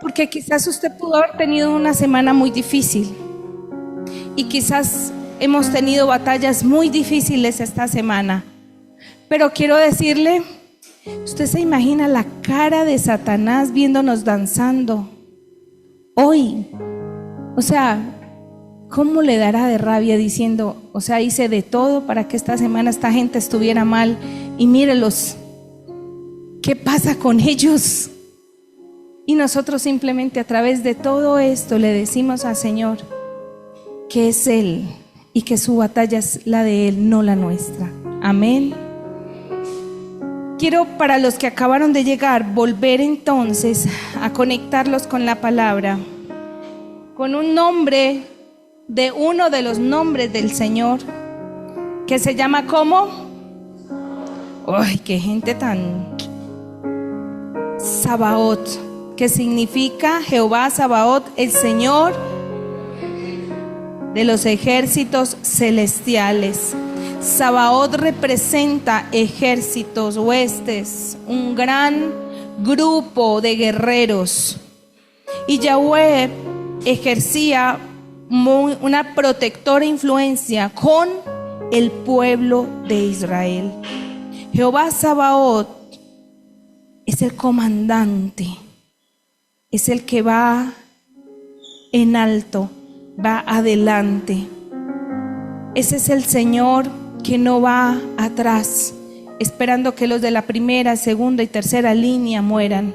Porque quizás usted pudo haber tenido una semana muy difícil y quizás hemos tenido batallas muy difíciles esta semana. Pero quiero decirle, usted se imagina la cara de Satanás viéndonos danzando hoy. O sea, ¿cómo le dará de rabia diciendo, o sea, hice de todo para que esta semana esta gente estuviera mal y mírelos, ¿qué pasa con ellos? Y nosotros simplemente a través de todo esto le decimos al Señor que es Él y que su batalla es la de Él, no la nuestra. Amén. Quiero, para los que acabaron de llegar, volver entonces a conectarlos con la palabra, con un nombre de uno de los nombres del Señor, que se llama ¿cómo? ¡Ay, qué gente tan! Sabaoth, que significa Jehová Sabaoth, el Señor de los ejércitos celestiales. Sabaoth representa ejércitos, huestes, un gran grupo de guerreros. Y Yahweh ejercía una protectora influencia con el pueblo de Israel. Jehová Sabaoth es el comandante, es el que va en alto, va adelante. Ese es el Señor que no va atrás, esperando que los de la primera, segunda y tercera línea mueran.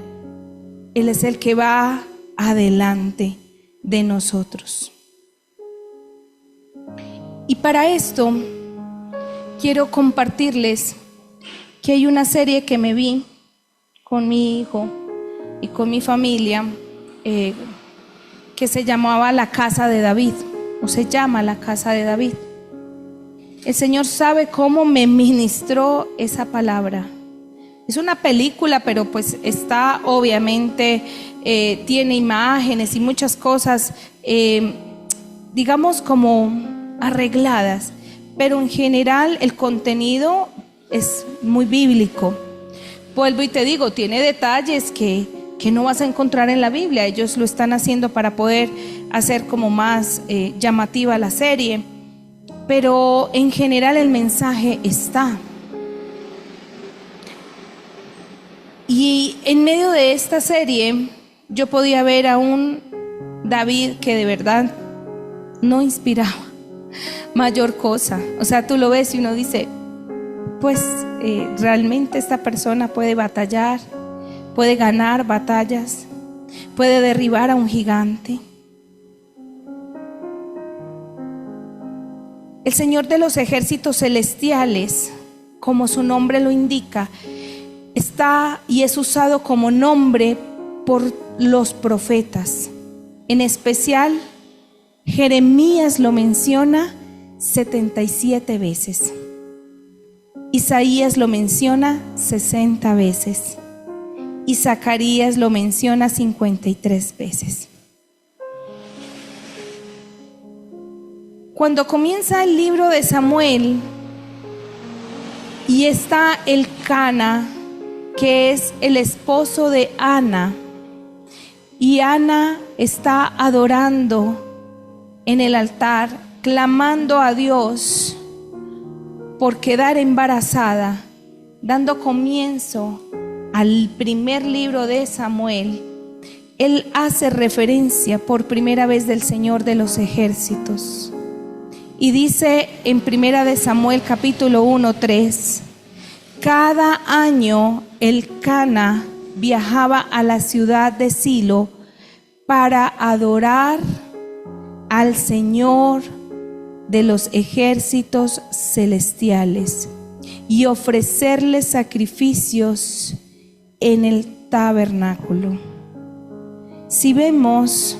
Él es el que va adelante de nosotros. Y para esto quiero compartirles que hay una serie que me vi con mi hijo y con mi familia que se llamaba La Casa de David, o se llama La Casa de David. El Señor sabe cómo me ministró esa palabra. Es una película, pero pues está obviamente, tiene imágenes y muchas cosas, digamos como arregladas, pero en general el contenido es muy bíblico. Vuelvo y te digo, tiene detalles que no vas a encontrar en la Biblia. Ellos lo están haciendo para poder hacer como más llamativa la serie, pero en general el mensaje está. Y en medio de esta serie yo podía ver a un David que de verdad no inspiraba mayor cosa. O sea, tú lo ves y uno dice, pues realmente esta persona puede batallar, puede ganar batallas, puede derribar a un gigante. El Señor de los ejércitos celestiales, como su nombre lo indica, está y es usado como nombre por los profetas. En especial, Jeremías lo menciona 77 veces. Isaías lo menciona 60 veces. Y Zacarías lo menciona 53 veces. Cuando comienza el libro de Samuel y está Elcana, que es el esposo de Ana, y Ana está adorando en el altar, clamando a Dios por quedar embarazada, dando comienzo al primer libro de Samuel. Él hace referencia por primera vez del Señor de los ejércitos. Y dice en Primera de Samuel capítulo 1:3, cada año Elcana viajaba a la ciudad de Silo para adorar al Señor de los ejércitos celestiales y ofrecerle sacrificios en el tabernáculo. Si vemos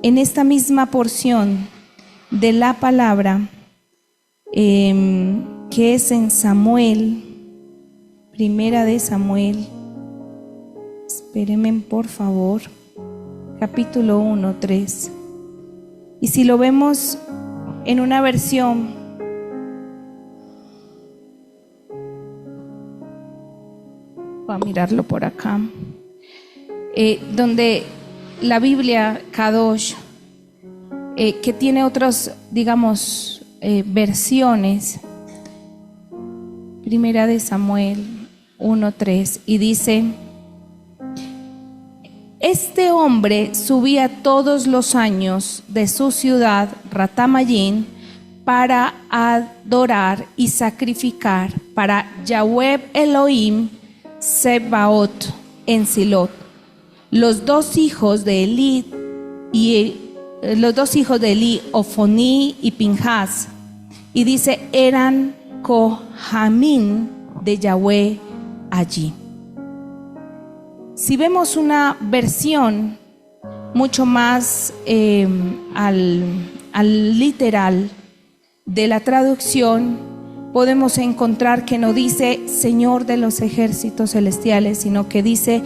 en esta misma porción de la palabra que es en Samuel, Primera de Samuel, espérenme por favor, capítulo 1:3, y si lo vemos en una versión voy a mirarlo por acá, donde la Biblia Kadosh, que tiene otras, digamos, versiones. Primera de Samuel 1:3, y dice: este hombre subía todos los años de su ciudad Ratamayín para adorar y sacrificar para Yahweh Elohim Sebaot en Silot. Los dos hijos de Elí, Ofní y Pinjas, y dice, eran Kohamín de Yahweh allí. Si vemos una versión mucho más al literal de la traducción, podemos encontrar que no dice Señor de los ejércitos celestiales, sino que dice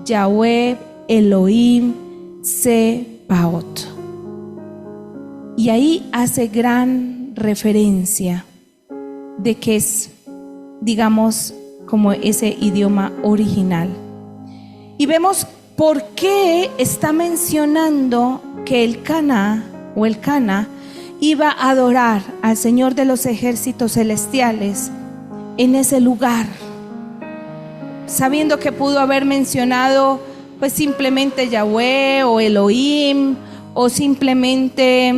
Yahweh Elohim Sebaot. Y ahí hace gran referencia de que es, digamos, como ese idioma original. Y vemos por qué está mencionando que el Cana iba a adorar al Señor de los ejércitos celestiales en ese lugar, sabiendo que pudo haber mencionado pues simplemente Yahweh o Elohim o simplemente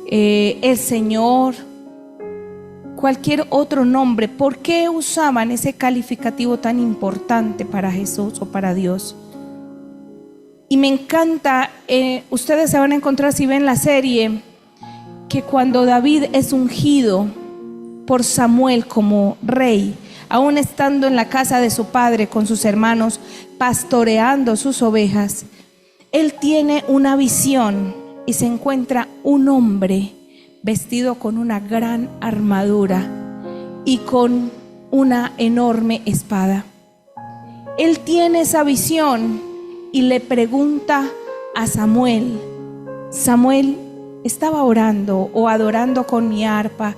el Señor, cualquier otro nombre. ¿Por qué usaban ese calificativo tan importante para Jesús o para Dios? Y me encanta, ustedes se van a encontrar si ven la serie, que cuando David es ungido por Samuel como rey, aún estando en la casa de su padre con sus hermanos, pastoreando sus ovejas, él tiene una visión y se encuentra un hombre vestido con una gran armadura y con una enorme espada. Él tiene esa visión y le pregunta a Samuel: Samuel, estaba orando o adorando con mi arpa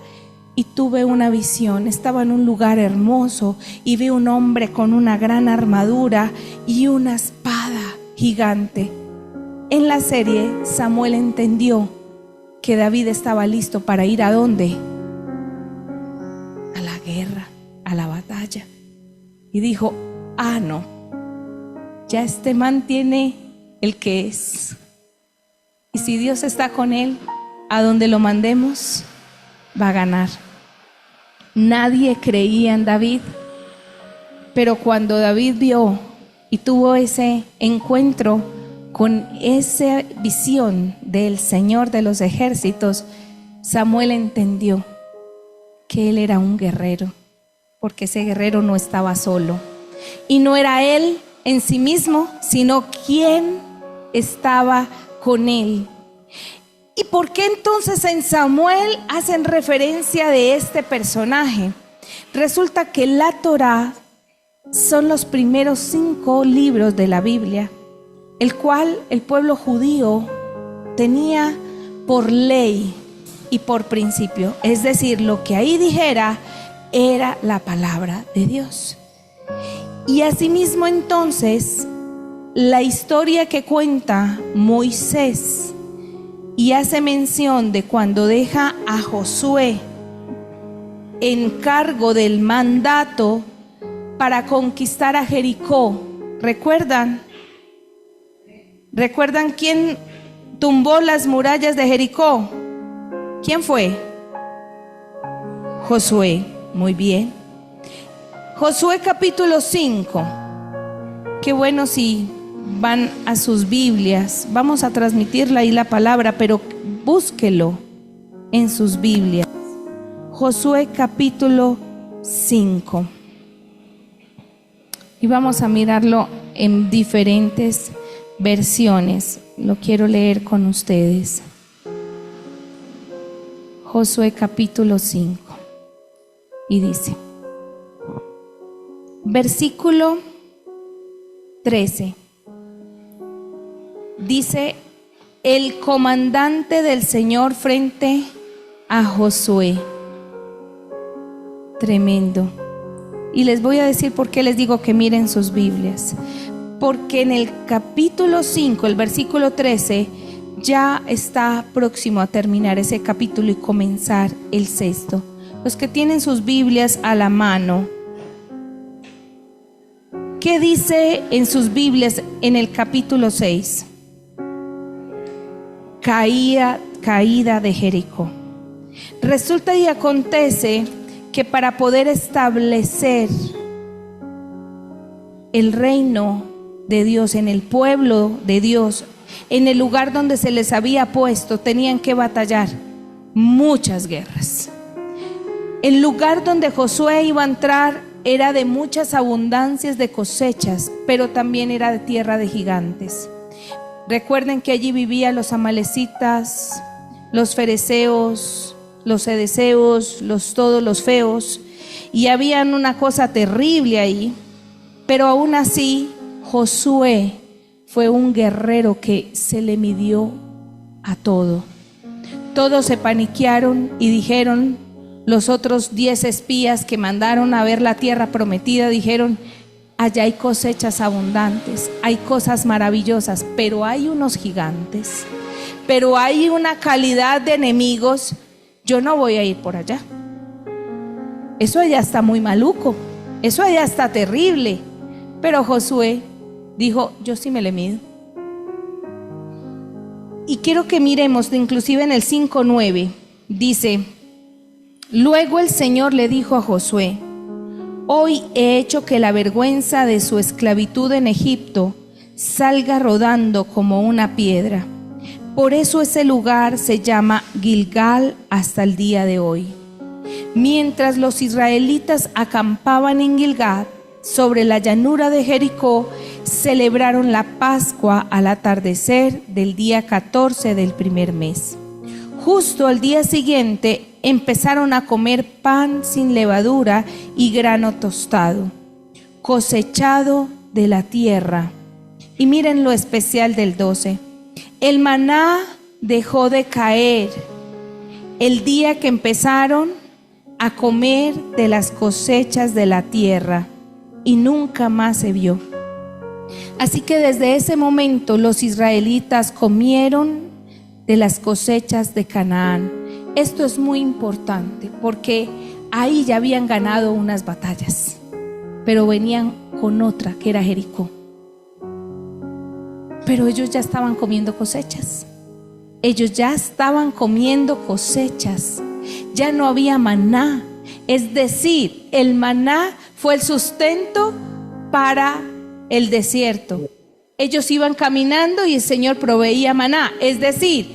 y tuve una visión. Estaba en un lugar hermoso y vi un hombre con una gran armadura y una espada gigante. En la serie, Samuel entendió que David estaba listo para ir ¿a dónde? A la guerra, a la batalla. Y dijo: no, ya este man tiene el que es. Y si Dios está con él, a donde lo mandemos, va a ganar. Nadie creía en David, pero cuando David vio y tuvo ese encuentro con esa visión del Señor de los ejércitos, Samuel entendió que él era un guerrero, porque ese guerrero no estaba solo. Y no era él en sí mismo, sino quien estaba con él. ¿Y por qué entonces en Samuel hacen referencia de este personaje? Resulta que la Torá son los primeros 5 libros de la Biblia, el cual el pueblo judío tenía por ley y por principio. Es decir, lo que ahí dijera era la palabra de Dios. Y asimismo entonces, la historia que cuenta Moisés y hace mención de cuando deja a Josué en cargo del mandato para conquistar a Jericó. ¿Recuerdan quién tumbó las murallas de Jericó? ¿Quién fue? Josué. Muy bien. Josué capítulo 5. Qué bueno si van a sus Biblias. Vamos a transmitirla ahí la palabra, pero búsquelo en sus Biblias. Josué capítulo 5. Y vamos a mirarlo en diferentes versiones. Lo quiero leer con ustedes. Josué capítulo 5. Y dice, versículo 13. Dice: el comandante del Señor frente a Josué. Tremendo. Y les voy a decir por qué les digo que miren sus Biblias. porque en el capítulo 5, el versículo 13, ya está próximo a terminar ese capítulo y comenzar el sexto. Los que tienen sus Biblias a la mano, ¿qué dice en sus Biblias en el capítulo 6? Caída de Jericó. Resulta y acontece que para poder establecer el reino de Dios en el pueblo de Dios, en el lugar donde se les había puesto, tenían que batallar muchas guerras. El lugar donde Josué iba a entrar era de muchas abundancias de cosechas, pero también era de tierra de gigantes. Recuerden que allí vivían los amalecitas, los fereceos, los sedeseos, todos los feos, y habían una cosa terrible ahí. Pero aún así, Josué fue un guerrero que se le midió a todo. Todos se paniquearon y dijeron, los otros 10 espías que mandaron a ver la tierra prometida, dijeron, allá hay cosechas abundantes, hay cosas maravillosas, pero hay unos gigantes, pero hay una calidad de enemigos. Yo no voy a ir por allá. Eso allá está muy maluco, eso allá está terrible. Pero Josué dijo, yo sí me le mido. Y quiero que miremos, inclusive en el 5:9, dice, luego el Señor le dijo a Josué, hoy he hecho que la vergüenza de su esclavitud en Egipto salga rodando como una piedra. Por eso ese lugar se llama Gilgal hasta el día de hoy. Mientras los israelitas acampaban en Gilgal, sobre la llanura de Jericó, celebraron la Pascua al atardecer del día 14 del primer mes. Justo al día siguiente empezaron a comer pan sin levadura y grano tostado, cosechado de la tierra. Y miren lo especial del 12. El maná dejó de caer el día que empezaron a comer de las cosechas de la tierra y nunca más se vio. Así que desde ese momento los israelitas comieron de las cosechas de Canaán. Esto es muy importante porque ahí ya habían ganado unas batallas, pero venían con otra que era Jericó. Pero ellos ya estaban comiendo cosechas. Ellos ya estaban comiendo cosechas. Ya no había maná. Es decir, el maná fue el sustento para el desierto. Ellos iban caminando y el Señor proveía maná. Es decir,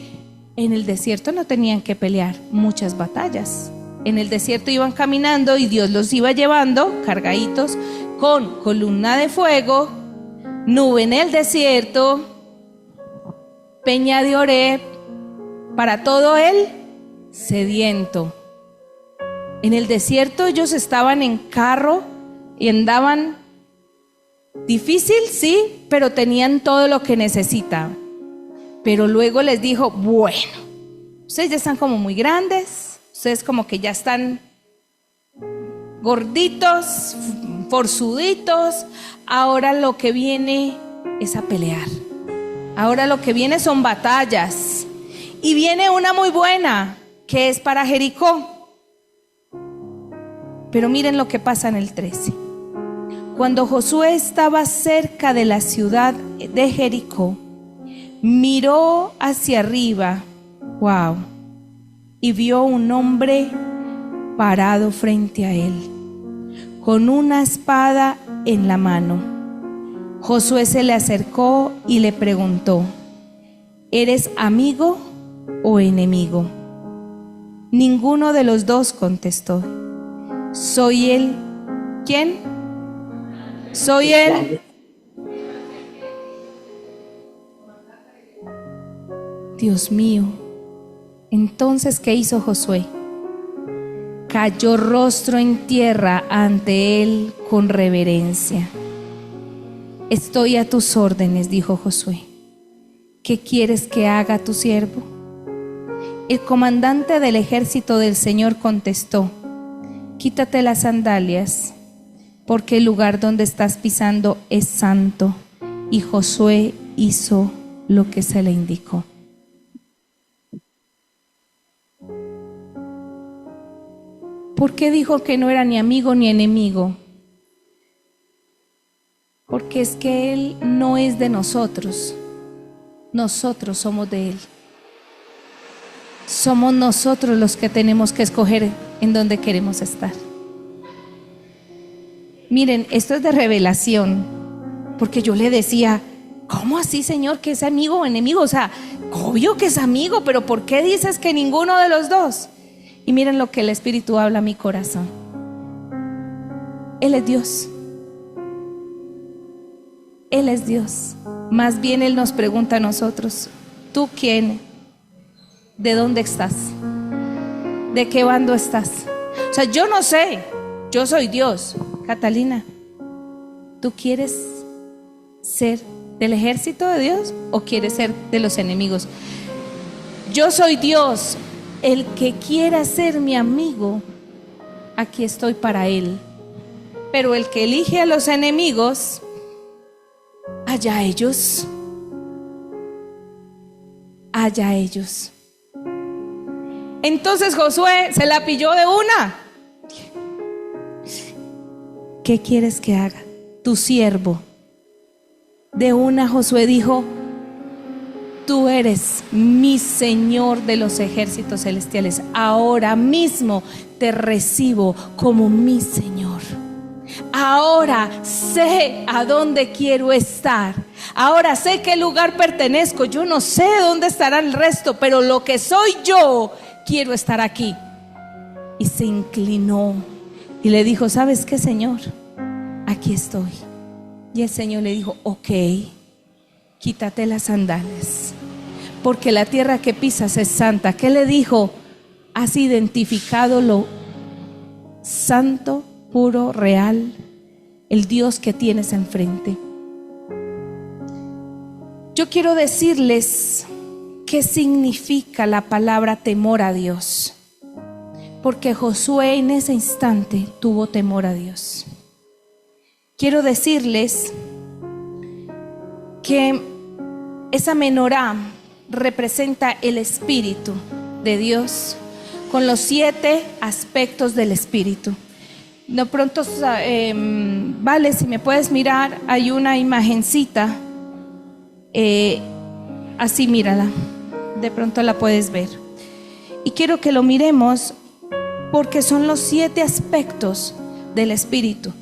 en el desierto no tenían que pelear muchas batallas. En el desierto iban caminando y Dios los iba llevando cargaditos con columna de fuego, nube en el desierto, peña de Oreb, para todo el sediento. En el desierto ellos estaban en carro y andaban difícil, sí, pero tenían todo lo que necesitaban. Pero luego les dijo, bueno, ustedes ya están como muy grandes, ustedes como que ya están gorditos, forzuditos, ahora lo que viene es a pelear. Ahora lo que viene son batallas. Y viene una muy buena, que es para Jericó. Pero miren lo que pasa en el 13. Cuando Josué estaba cerca de la ciudad de Jericó, miró hacia arriba, wow, y vio un hombre parado frente a él, con una espada en la mano. Josué se le acercó y le preguntó, ¿eres amigo o enemigo? Ninguno de los dos contestó. Soy él. ¿Quién? Soy él. Dios mío. Entonces, ¿qué hizo Josué? Cayó rostro en tierra ante él con reverencia. Estoy a tus órdenes, dijo Josué. ¿Qué quieres que haga tu siervo? El comandante del ejército del Señor contestó, quítate las sandalias, porque el lugar donde estás pisando es santo. y Josué hizo lo que se le indicó. ¿Por qué dijo que no era ni amigo ni enemigo? Porque es que Él no es de nosotros, nosotros somos de Él. Somos nosotros los que tenemos que escoger en dónde queremos estar. Miren, esto es de revelación, porque yo le decía, ¿cómo así, Señor, que es amigo o enemigo? O sea, obvio que es amigo, pero ¿por qué dices que ninguno de los dos? Y miren lo que el Espíritu habla a mi corazón. Él es Dios. Él es Dios. Más bien Él nos pregunta a nosotros, ¿tú quién? ¿De dónde estás? ¿De qué bando estás? O sea, yo no sé, yo soy Dios. Catalina, ¿tú quieres ser del ejército de Dios o quieres ser de los enemigos? Yo soy Dios. El que quiera ser mi amigo, aquí estoy para él. Pero el que elige a los enemigos, allá ellos. Allá ellos. Entonces Josué se la pilló de una. ¿Qué quieres que haga? Tu siervo. De una Josué dijo, tú eres mi Señor de los ejércitos celestiales. Ahora mismo te recibo como mi Señor. Ahora sé a dónde quiero estar. Ahora sé qué lugar pertenezco. Yo no sé dónde estará el resto, pero lo que soy yo, quiero estar aquí. Y se inclinó y le dijo, ¿sabes qué, Señor? Aquí estoy. Y el Señor le dijo, ok, quítate las sandalias, porque la tierra que pisas es santa. ¿Qué le dijo? Has identificado lo santo, puro, real, el Dios que tienes enfrente. Yo quiero decirles qué significa la palabra temor a Dios, porque Josué en ese instante tuvo temor a Dios. Quiero decirles que esa menorá representa el Espíritu de Dios con los 7 aspectos del Espíritu. De pronto, vale, si me puedes mirar, hay una imagencita, así mírala, de pronto la puedes ver. Y quiero que lo miremos porque son los 7 aspectos del Espíritu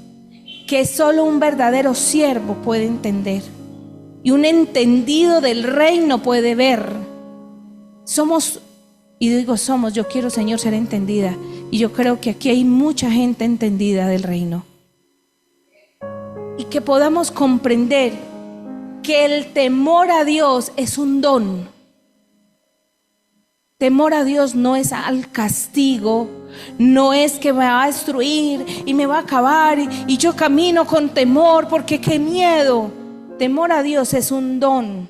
que solo un verdadero siervo puede entender y un entendido del reino puede ver. Somos, y digo somos, yo quiero, Señor, ser entendida, y yo creo que aquí hay mucha gente entendida del reino, y que podamos comprender que el temor a Dios es un don. Temor a Dios no es al castigo, no es que me va a destruir y me va a acabar y yo camino con temor porque qué miedo. Temor a Dios es un don.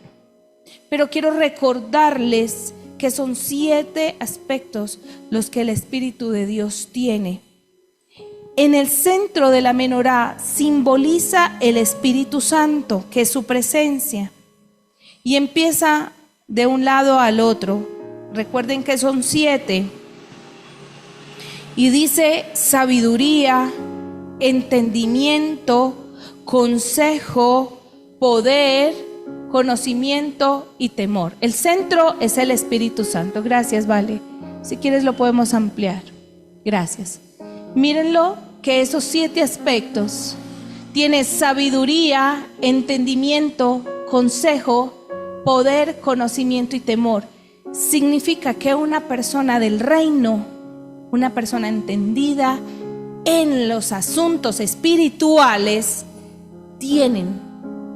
Pero quiero recordarles que son 7 aspectos los que el Espíritu de Dios tiene. En el centro de la menorá simboliza el Espíritu Santo, que es su presencia, y empieza de un lado al otro. Recuerden que son 7. Y dice sabiduría, entendimiento, consejo, poder, conocimiento y temor. El centro es el Espíritu Santo. Gracias, Vale. Si quieres lo podemos ampliar. Gracias. Mírenlo, que esos 7 aspectos tiene sabiduría, entendimiento, consejo, poder, conocimiento y temor. Significa que una persona del reino, una persona entendida en los asuntos espirituales, tienen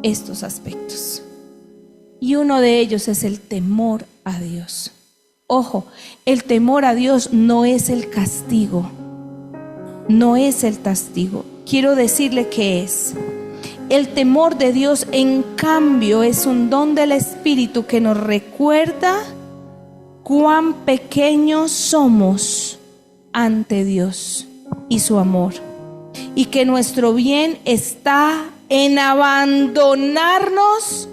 estos aspectos. Y uno de ellos es el temor a Dios. Ojo, el temor a Dios no es el castigo. No es el castigo. Quiero decirle que es. El temor de Dios, en cambio, es un don del Espíritu que nos recuerda cuán pequeños somos ante Dios y su amor, y que nuestro bien está en abandonarnos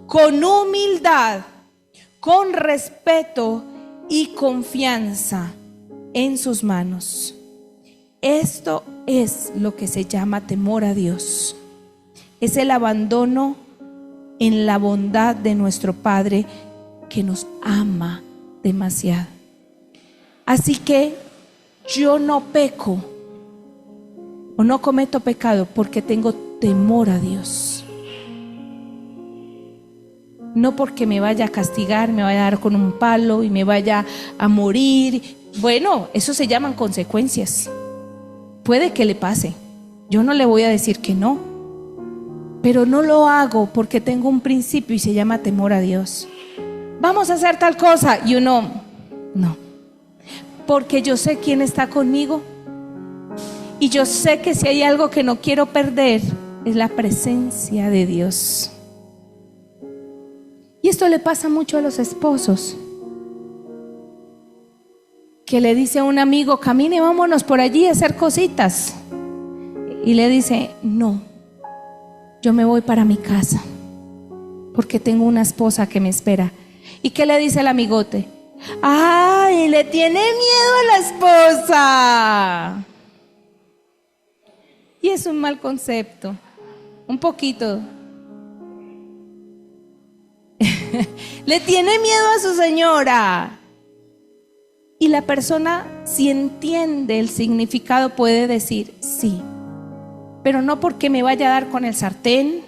con humildad, con respeto y confianza en sus manos. Esto es lo que se llama temor a Dios. Es el abandono en la bondad de nuestro Padre que nos ama demasiado. Así que yo no peco o no cometo pecado porque tengo temor a Dios. No porque me vaya a castigar, me vaya a dar con un palo y me vaya a morir. Bueno, eso se llaman consecuencias. Puede que le pase. Yo no le voy a decir que no. Pero no lo hago porque tengo un principio y se llama temor a Dios. Vamos a hacer tal cosa y uno, no. Porque yo sé quién está conmigo. Y yo sé que si hay algo que no quiero perder, es la presencia de Dios. Y esto le pasa mucho a los esposos, que le dice a un amigo, camine, vámonos por allí a hacer cositas. Y le dice, no, yo me voy para mi casa, porque tengo una esposa que me espera. ¿Y qué le dice el amigote? ¡Ay, le tiene miedo a la esposa! Y es un mal concepto, un poquito. Le tiene miedo a su señora. Y la persona, si entiende el significado, puede decir sí, pero no porque me vaya a dar con el sartén,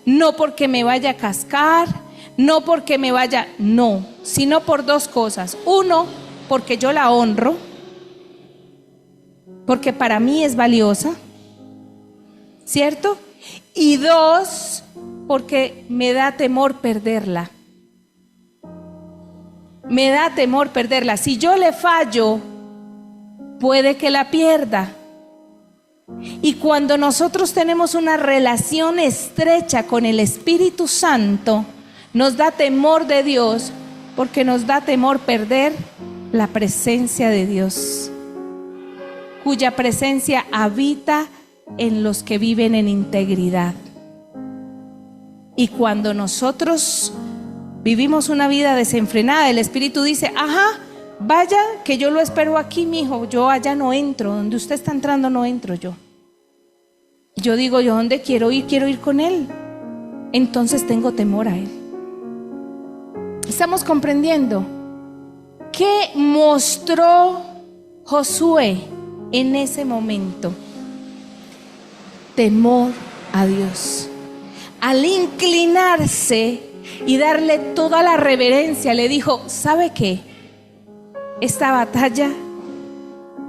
no porque me vaya a cascar, no porque me vaya, no, sino por dos cosas. Uno, porque yo la honro, porque para mí es valiosa, ¿cierto? Y dos, porque me da temor perderla. Me da temor perderla. Si yo le fallo, puede que la pierda. Y cuando nosotros tenemos una relación estrecha con el Espíritu Santo, nos da temor de Dios, porque nos da temor perder la presencia de Dios, cuya presencia habita en los que viven en integridad. Y cuando nosotros vivimos una vida desenfrenada, el Espíritu dice, ajá, vaya que yo lo espero aquí, mijo, yo allá no entro, donde usted está entrando no entro yo. Yo digo, yo donde quiero ir con Él. Entonces tengo temor a Él. ¿Estamos comprendiendo? ¿Qué mostró Josué en ese momento? Temor a Dios. Al inclinarse y darle toda la reverencia, le dijo, ¿sabe qué? Esta batalla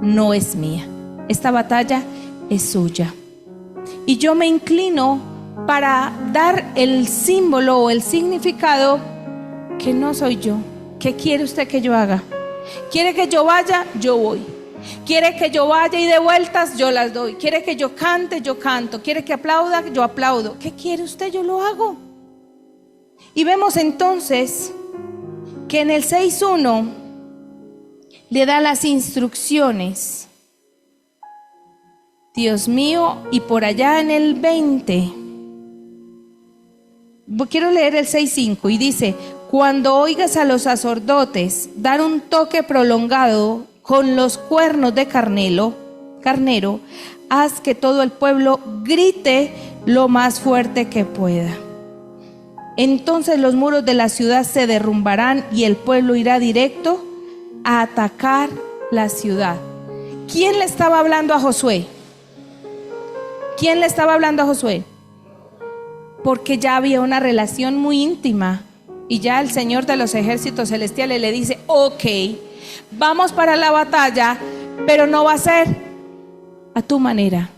no es mía, esta batalla es suya. Y yo me inclino para dar el símbolo o el significado que no soy yo. ¿Qué quiere usted que yo haga? ¿Quiere que yo vaya? Yo voy. ¿Quiere que yo vaya y dé vueltas? Yo las doy. ¿Quiere que yo cante? Yo canto. ¿Quiere que aplauda? Yo aplaudo. ¿Qué quiere usted? Yo lo hago. Y vemos entonces que en el 6:1 le da las instrucciones. Dios mío, y por allá en el 20, quiero leer el 6:5 y dice, cuando oigas a los sacerdotes dar un toque prolongado con los cuernos de carnero, haz que todo el pueblo grite lo más fuerte que pueda. Entonces los muros de la ciudad se derrumbarán y el pueblo irá directo a atacar la ciudad. ¿Quién le estaba hablando a Josué? ¿Quién le estaba hablando a Josué? Porque ya había una relación muy íntima y ya el Señor de los ejércitos celestiales le dice, ok, vamos para la batalla, pero no va a ser a tu manera.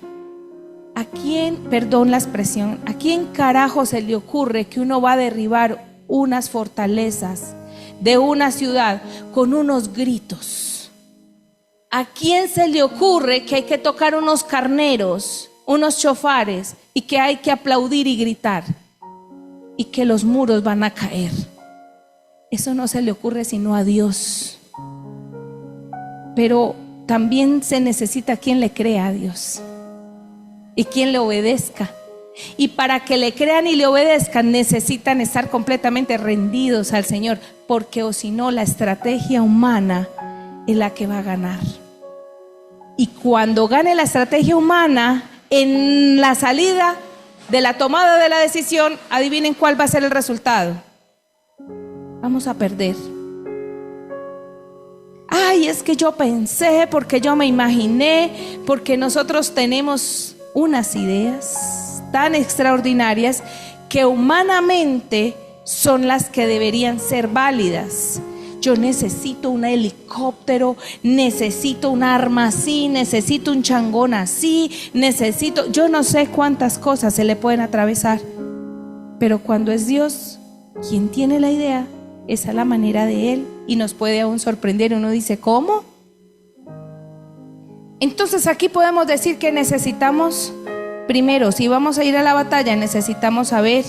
¿A quién, perdón la expresión, a quién carajo se le ocurre que uno va a derribar unas fortalezas de una ciudad con unos gritos? ¿A quién se le ocurre que hay que tocar unos carneros, unos chofares y que hay que aplaudir y gritar y que los muros van a caer? Eso no se le ocurre sino a Dios. Pero también se necesita quien le crea a Dios y quien le obedezca Y para que le crean y le obedezcan necesitan estar completamente rendidos al Señor, porque o si no la estrategia humana es la que va a ganar. Y cuando gane la estrategia humana, en la salida de la tomada de la decisión, adivinen cuál va a ser el resultado. Vamos a perder. Ay, es que yo pensé, porque yo me imaginé, porque nosotros tenemos unas ideas tan extraordinarias que humanamente son las que deberían ser válidas. Yo necesito un helicóptero, necesito un arma así, necesito un changón así, necesito, yo no sé cuántas cosas se le pueden atravesar. Pero cuando es Dios quien tiene la idea, esa es la manera de Él y nos puede aún sorprender. Uno dice, ¿cómo? Entonces aquí podemos decir que necesitamos, primero, si vamos a ir a la batalla, necesitamos saber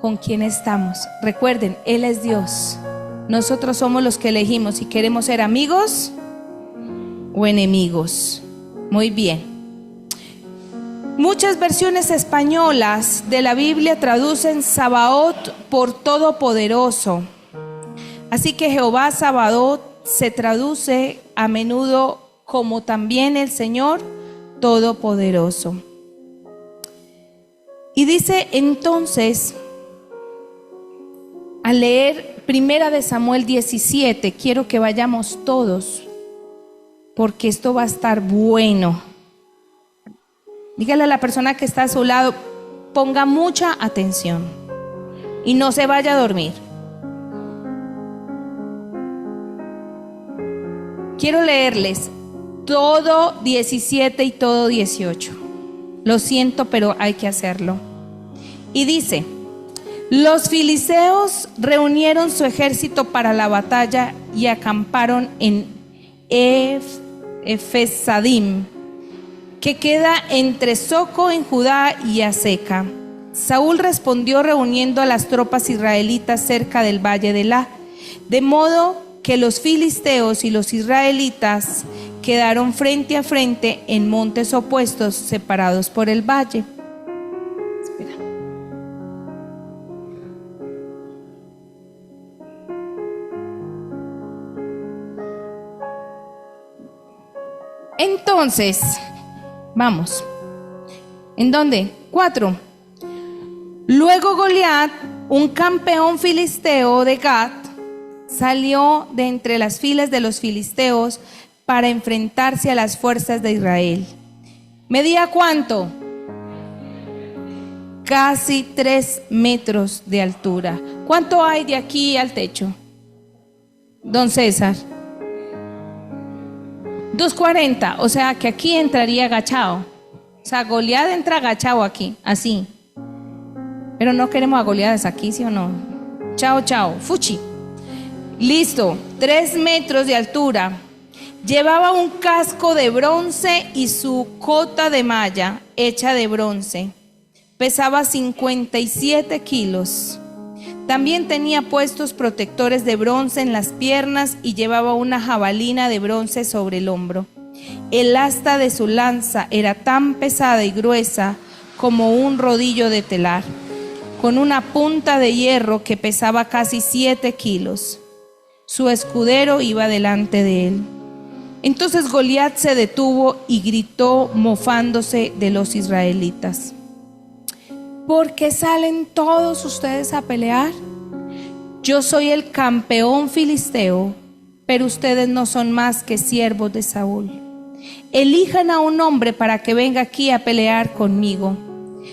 con quién estamos. Recuerden, Él es Dios. Nosotros somos los que elegimos si queremos ser amigos o enemigos. Muy bien. Muchas versiones españolas de la Biblia traducen Sabaoth por todopoderoso. Así que Jehová Sabaoth se traduce a menudo como también el Señor todopoderoso. Y dice entonces, al leer Primera de Samuel 17, quiero que vayamos todos, porque esto va a estar bueno. Dígale a la persona que está a su lado, ponga mucha atención y no se vaya a dormir. Quiero leerles todo 17 y todo 18. Lo siento, pero hay que hacerlo. Y dice: los filisteos reunieron su ejército para la batalla y acamparon en Efesadim, que queda entre Soco en Judá y Azeca. Saúl respondió reuniendo a las tropas israelitas cerca del valle de La, de modo que los filisteos y los israelitas quedaron frente a frente en montes opuestos, separados por el valle. Espera. Entonces, vamos. ¿En dónde? 4. Luego Goliat, un campeón filisteo de Gat, salió de entre las filas de los filisteos para enfrentarse a las fuerzas de Israel. ¿Medía cuánto? Casi 3 metros de altura. ¿Cuánto hay de aquí al techo, don César? 2.40, o sea que aquí entraría agachado. O sea, Goliat entra agachado aquí, así. Pero no queremos a Goliat aquí, ¿sí o no? Chao, chao, fuchi. Listo, 3 metros de altura. Llevaba un casco de bronce y su cota de malla hecha de bronce. Pesaba 57 kilos. También tenía puestos protectores de bronce en las piernas y llevaba una jabalina de bronce sobre el hombro. El asta de su lanza era tan pesada y gruesa como un rodillo de telar, con una punta de hierro que pesaba casi 7 kilos. Su escudero iba delante de él. Entonces Goliat se detuvo y gritó, mofándose de los israelitas: ¿por qué salen todos ustedes a pelear? Yo soy el campeón filisteo, pero ustedes no son más que siervos de Saúl. Elijan a un hombre para que venga aquí a pelear conmigo.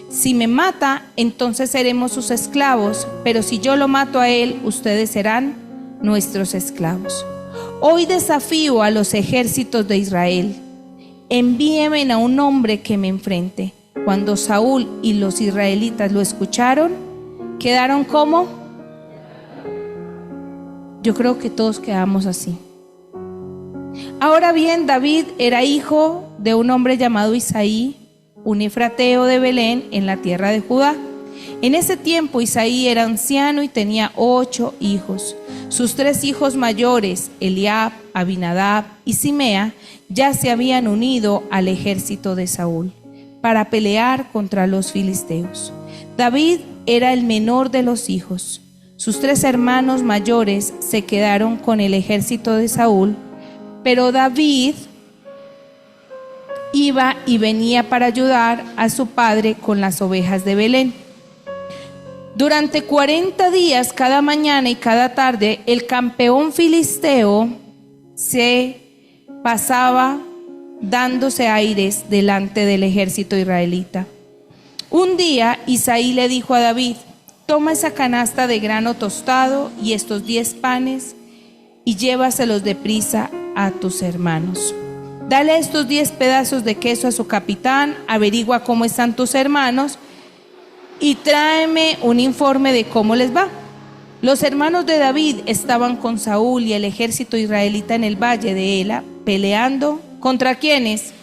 Si me mata, entonces seremos sus esclavos, pero si yo lo mato a él, ustedes serán nuestros esclavos. Hoy desafío a los ejércitos de Israel. Envíenme a un hombre que me enfrente. Cuando Saúl y los israelitas lo escucharon, quedaron como... Yo creo que todos quedamos así. Ahora bien, David era hijo de un hombre llamado Isaí, un efrateo de Belén en la tierra de Judá. En ese tiempo Isaí era anciano y tenía 8 hijos. Sus 3 hijos mayores, Eliab, Abinadab y Simea, ya se habían unido al ejército de Saúl. para pelear contra los filisteos. David era el menor de los hijos. Sus 3 hermanos mayores se quedaron con el ejército de Saúl, pero David iba y venía para ayudar a su padre con las ovejas de Belén. Durante 40 días, cada mañana y cada tarde, el campeón filisteo se pasaba dándose aires delante del ejército israelita. Un día Isaí le dijo a David: toma esa canasta de grano tostado y estos 10 panes y llévaselos deprisa a tus hermanos. Dale estos 10 pedazos de queso a su capitán, averigua cómo están tus hermanos y tráeme un informe de cómo les va. Los hermanos de David estaban con Saúl y el ejército israelita en el valle de Ela, peleando ¿contra quiénes?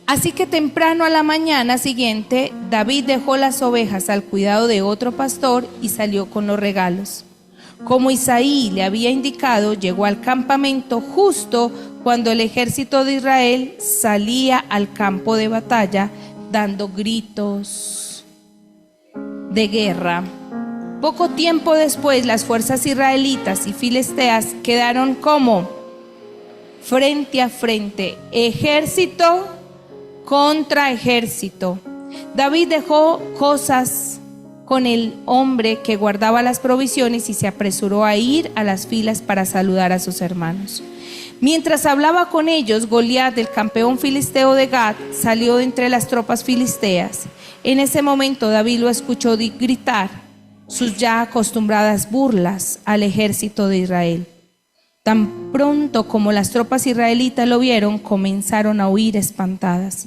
Así que temprano a la mañana siguiente, David dejó las ovejas al cuidado de otro pastor y salió con los regalos. Como Isaí le había indicado, llegó al campamento justo cuando el ejército de Israel salía al campo de batalla dando gritos de guerra. Poco tiempo después, las fuerzas israelitas y filisteas quedaron como frente a frente, ejército contra ejército. David dejó cosas con el hombre que guardaba las provisiones y se apresuró a ir a las filas para saludar a sus hermanos. Mientras hablaba con ellos, Goliat, el campeón filisteo de Gat, salió de entre las tropas filisteas. En ese momento David lo escuchó gritar sus ya acostumbradas burlas al ejército de Israel. Tan pronto como las tropas israelitas lo vieron, comenzaron a huir espantadas.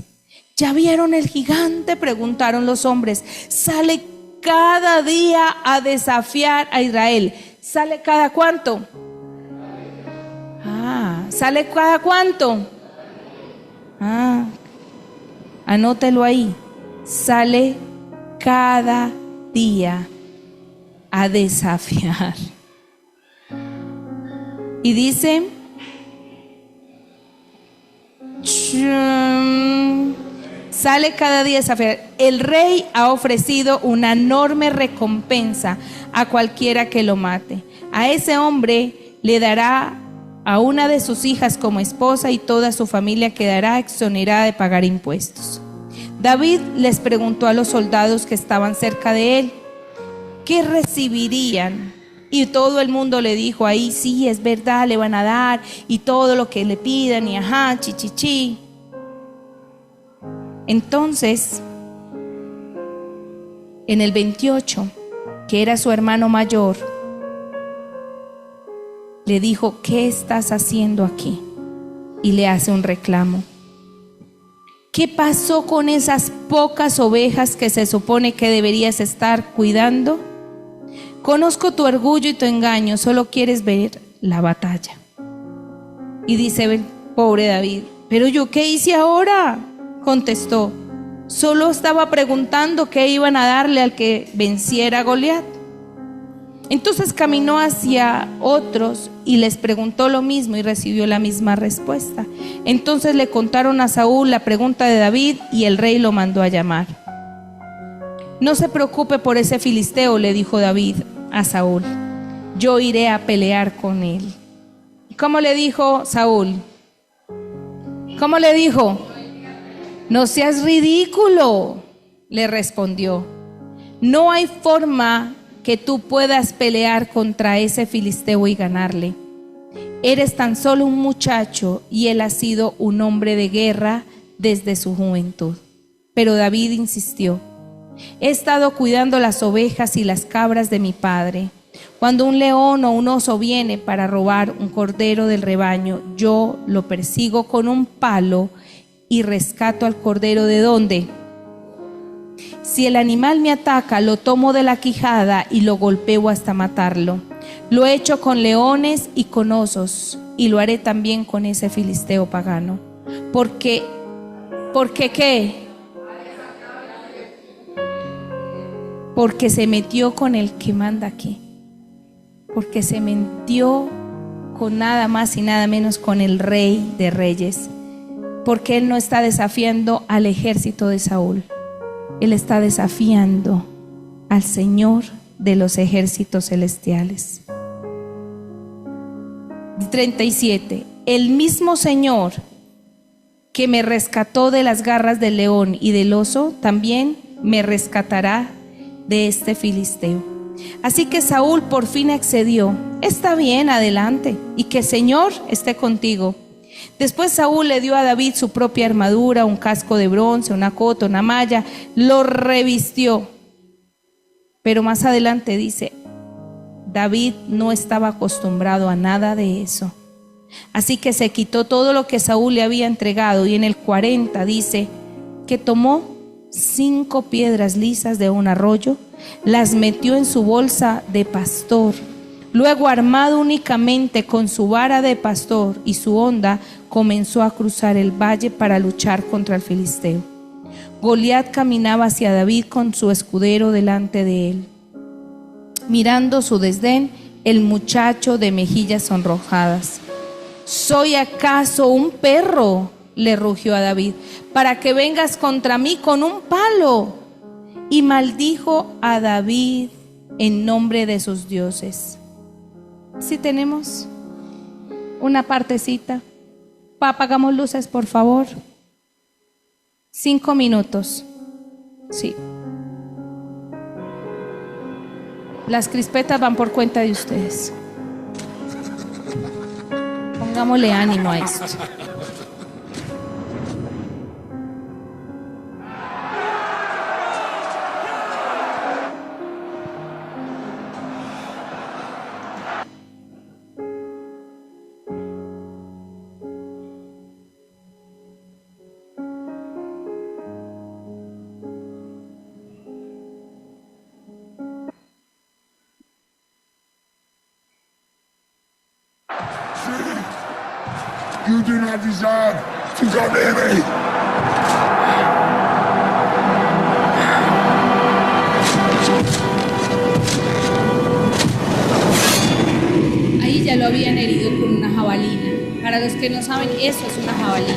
¿Ya vieron el gigante?, preguntaron los hombres. Sale cada día a desafiar a Israel. ¿Sale cada cuánto? ¿Sale cada cuánto? Anótelo ahí. Sale cada día a desafiar. Y dice, sale cada día a desafiar. El rey ha ofrecido una enorme recompensa a cualquiera que lo mate. A ese hombre le dará a una de sus hijas como esposa y toda su familia quedará exonerada de pagar impuestos. David les preguntó a los soldados que estaban cerca de él, ¿qué recibirían? Y todo el mundo le dijo ahí, sí, es verdad, le van a dar y todo lo que le pidan y chichichi. Entonces, en el 28, que era su hermano mayor, le dijo, ¿qué estás haciendo aquí? Y le hace un reclamo. ¿Qué pasó con esas pocas ovejas que se supone que deberías estar cuidando? Conozco tu orgullo y tu engaño, solo quieres ver la batalla. Y dice, pobre David, ¿pero yo qué hice ahora? Contestó, solo estaba preguntando qué iban a darle al que venciera a Goliat. Entonces caminó hacia otros y les preguntó lo mismo y recibió la misma respuesta. Entonces le contaron a Saúl la pregunta de David y el rey lo mandó a llamar. No se preocupe por ese filisteo, le dijo David a Saúl, yo iré a pelear con él. ¿Cómo le dijo Saúl? ¿Cómo le dijo? No seas ridículo, le respondió. No hay forma que tú puedas pelear contra ese filisteo y ganarle. Eres tan solo un muchacho y él ha sido un hombre de guerra desde su juventud. Pero David insistió, he estado cuidando las ovejas y las cabras de mi padre. Cuando un león o un oso viene para robar un cordero del rebaño, yo lo persigo con un palo y rescato al cordero. ¿De dónde? Si el animal me ataca, lo tomo de la quijada y lo golpeo hasta matarlo. Lo he hecho con leones y con osos, y lo haré también con ese filisteo pagano. ¿Por qué? Porque se metió con el que manda aquí. Porque se metió con nada más y nada menos con el Rey de Reyes. porque él no está desafiando al ejército de Saúl. Él está desafiando al Señor de los ejércitos celestiales. 37. El mismo Señor que me rescató de las garras del león y del oso, también me rescatará de este filisteo. Así que Saúl por fin accedió. Está bien, adelante, y que el Señor esté contigo. Después Saúl le dio a David su propia armadura, un casco de bronce, una cota, una malla, lo revistió. Pero más adelante dice, David no estaba acostumbrado a nada de eso. Así que se quitó todo lo que Saúl le había entregado, y en el 40 dice que tomó 5 piedras lisas de un arroyo, las metió en su bolsa de pastor. Luego, armado únicamente con su vara de pastor y su honda, comenzó a cruzar el valle para luchar contra el filisteo. Goliat caminaba hacia David con su escudero delante de él. Mirando su desdén, el muchacho de mejillas sonrojadas: ¿Soy acaso un perro?, le rugió a David, para que vengas contra mí con un palo. Y maldijo a David en nombre de sus dioses. Si tenemos una partecita, apagamos luces, por favor. 5 minutos. Sí. Las crispetas van por cuenta de ustedes. Pongámosle ánimo a esto. You do not deserve to come near me. Ahí ya lo habían herido con una jabalina. Para los que no saben, eso es una jabalina.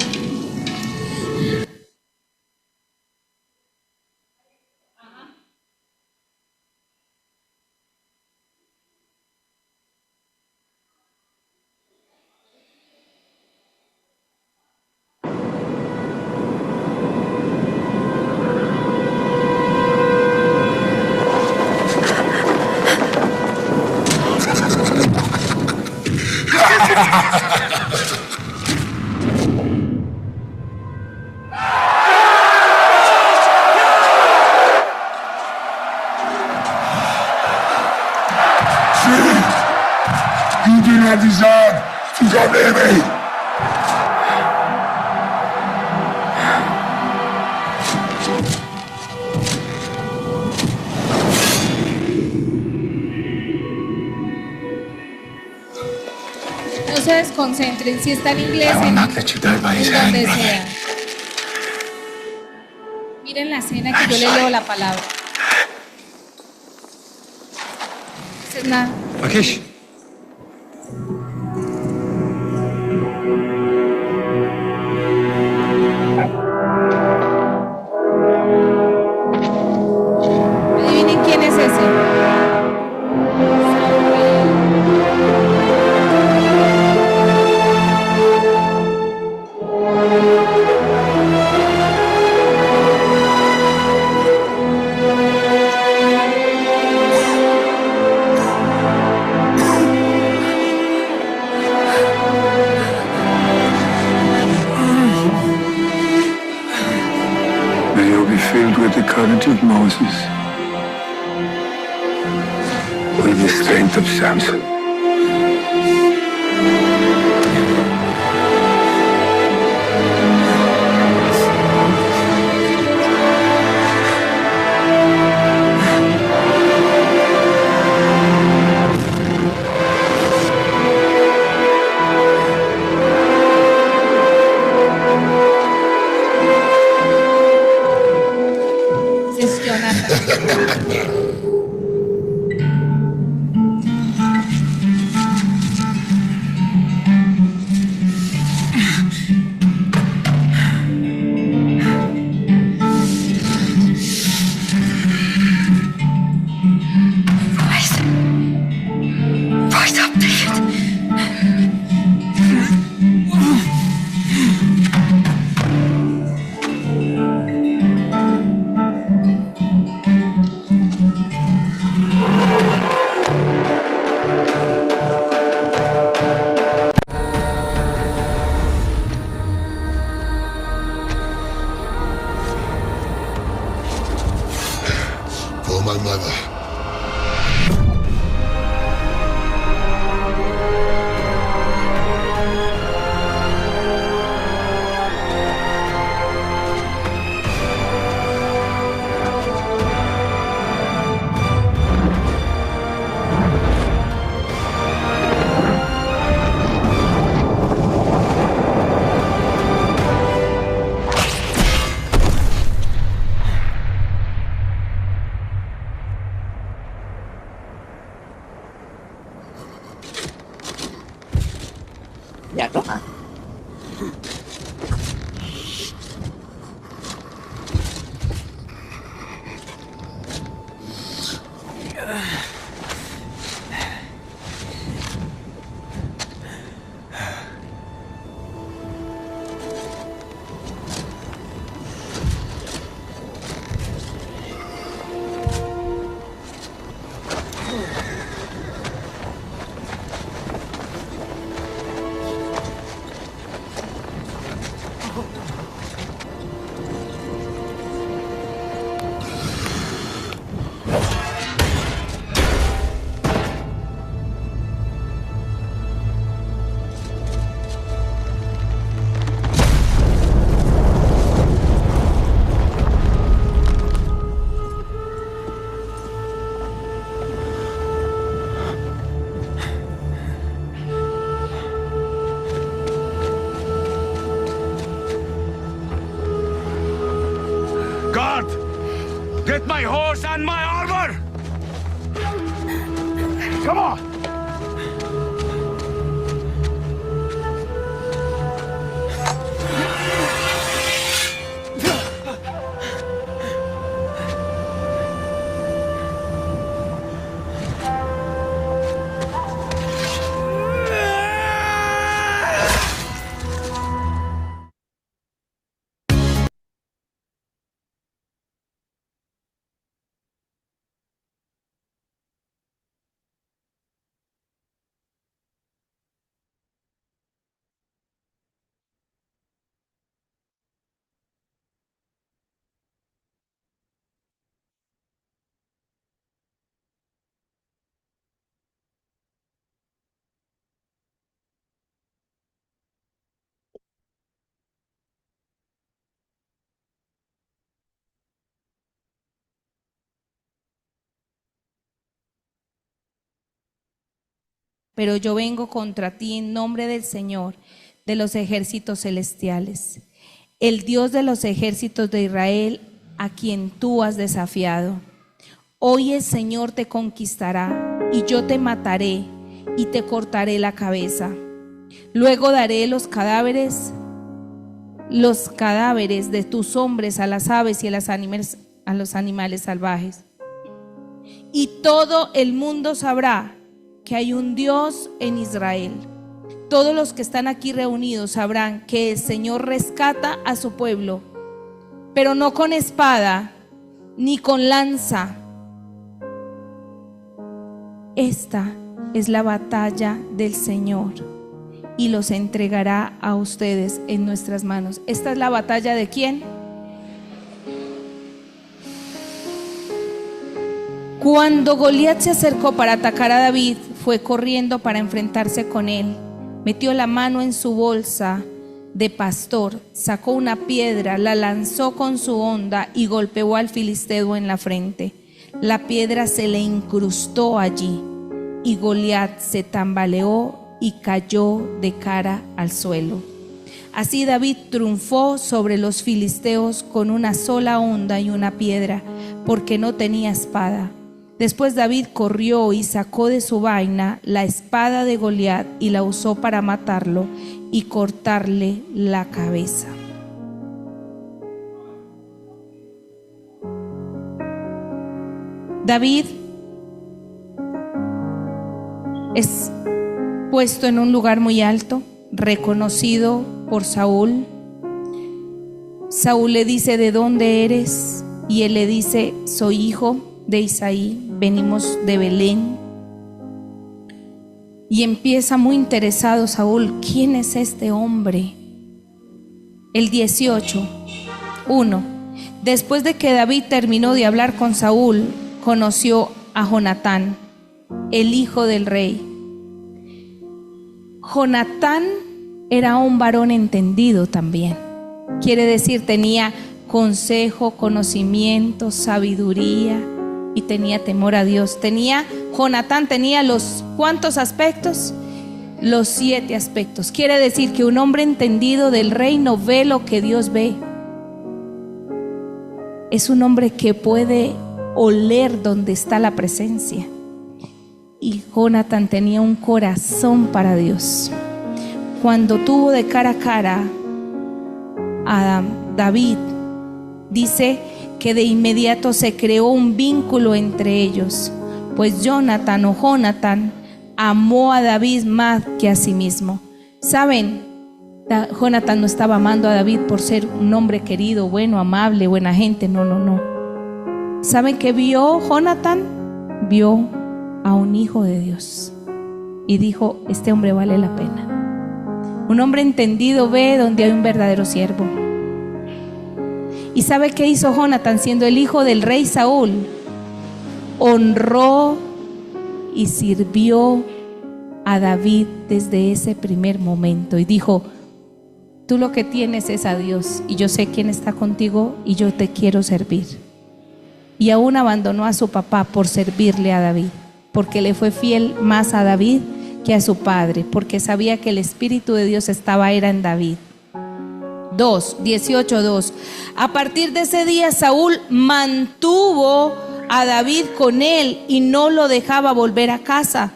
You do not deserve to come near me. No se desconcentren, si está en inglés, I will not let you die by his en hand. donde sea. Miren la escena que yo le leo la palabra. Esa es nada. Akish. Adivinen quién es ese. May you be filled with the courage of Moses, with the strength of Samson. Ese es Jonathan. Ya toma. Guard! Get my horse and my armor! Come on! Pero yo vengo contra ti en nombre del Señor de los ejércitos celestiales, el Dios de los ejércitos de Israel, a quien tú has desafiado. Hoy el Señor te conquistará y yo te mataré y te cortaré la cabeza. Luego daré los cadáveres de tus hombres a las aves y a los animales salvajes. Y todo el mundo sabrá que hay un Dios en Israel. Todos los que están aquí reunidos sabrán que el Señor rescata a su pueblo, pero no con espada ni con lanza. Esta es la batalla del Señor y los entregará a ustedes en nuestras manos. ¿Esta es la batalla de quién? Cuando Goliat se acercó para atacar a David, fue corriendo para enfrentarse con él. Metió la mano en su bolsa de pastor, sacó una piedra, la lanzó con su honda y golpeó al filisteo en la frente. La piedra se le incrustó allí y Goliat se tambaleó y cayó de cara al suelo. Así David triunfó sobre los filisteos con una sola honda y una piedra, porque no tenía espada. Después David corrió y sacó de su vaina la espada de Goliat y la usó para matarlo y cortarle la cabeza. David es puesto en un lugar muy alto, reconocido por Saúl. Saúl le dice: ¿de dónde eres? Y él le dice: soy hijo de Isaí, venimos de Belén. Y empieza muy interesado Saúl: ¿quién es este hombre? El 18:1. Después de que David terminó de hablar con Saúl, conoció a Jonatán, el hijo del rey. Jonatán era un varón entendido también. Quiere decir, tenía consejo, conocimiento, sabiduría y tenía temor a Dios. Jonatán tenía los ¿cuántos aspectos? Los 7 aspectos. Quiere decir que un hombre entendido del reino ve lo que Dios ve. Es un hombre que puede oler donde está la presencia. Y Jonatán tenía un corazón para Dios. cuando tuvo de cara a cara a David, dice que de inmediato se creó un vínculo entre ellos, pues Jonathan amó a David más que a sí mismo. ¿Saben? Jonathan no estaba amando a David por ser un hombre querido, bueno, amable, buena gente. No. ¿Saben qué vio Jonathan? Vio a un hijo de Dios y dijo: este hombre vale la pena. Un hombre entendido ve donde hay un verdadero siervo. ¿Y sabe qué hizo Jonathan siendo el hijo del rey Saúl? Honró y sirvió a David desde ese primer momento y dijo: tú lo que tienes es a Dios y yo sé quién está contigo y yo te quiero servir. Y aún abandonó a su papá por servirle a David, porque le fue fiel más a David que a su padre, porque sabía que el Espíritu de Dios era en David. 18:2. A partir de ese día Saúl mantuvo a David con él y no lo dejaba volver a casa.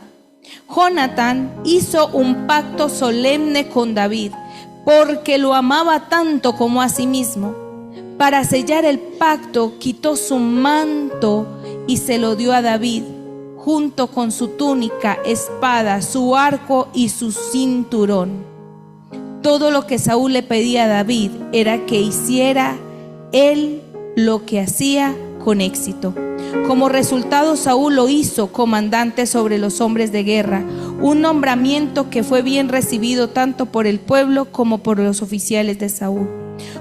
Jonathan hizo un pacto solemne con David porque lo amaba tanto como a sí mismo. Para sellar el pacto quitó su manto y se lo dio a David, junto con su túnica, espada, su arco y su cinturón. Todo lo que Saúl le pedía a David era que hiciera él lo que hacía con éxito. Como resultado, Saúl lo hizo comandante sobre los hombres de guerra, un nombramiento que fue bien recibido tanto por el pueblo como por los oficiales de Saúl.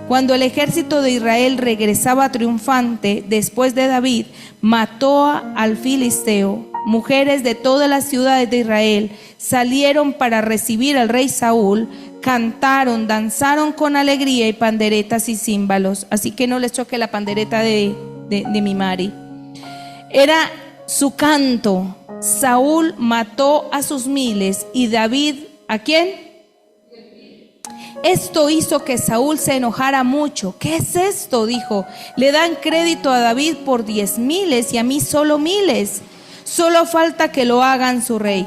Cuando el ejército de Israel regresaba triunfante después de David, mató al filisteo. Mujeres de todas las ciudades de Israel salieron para recibir al rey Saúl, cantaron, danzaron con alegría y panderetas y címbalos. Así que no les choque la pandereta de mi Mari. Era su canto. Saúl mató a sus miles y David, ¿a quién? Esto hizo que Saúl se enojara mucho. ¿Qué es esto?, dijo. Le dan crédito a David por 10,000 y a mí solo 1,000. Solo falta que lo hagan su rey.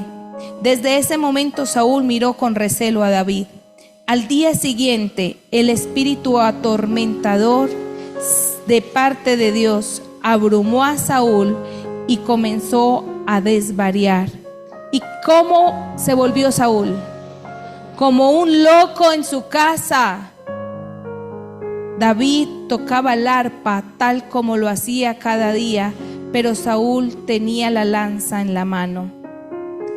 Desde ese momento Saúl miró con recelo a David. Al día siguiente, el espíritu atormentador de parte de Dios abrumó a Saúl y comenzó a desvariar. ¿Y cómo se volvió Saúl? Como un loco en su casa. David tocaba el arpa tal como lo hacía cada día, pero Saúl tenía la lanza en la mano.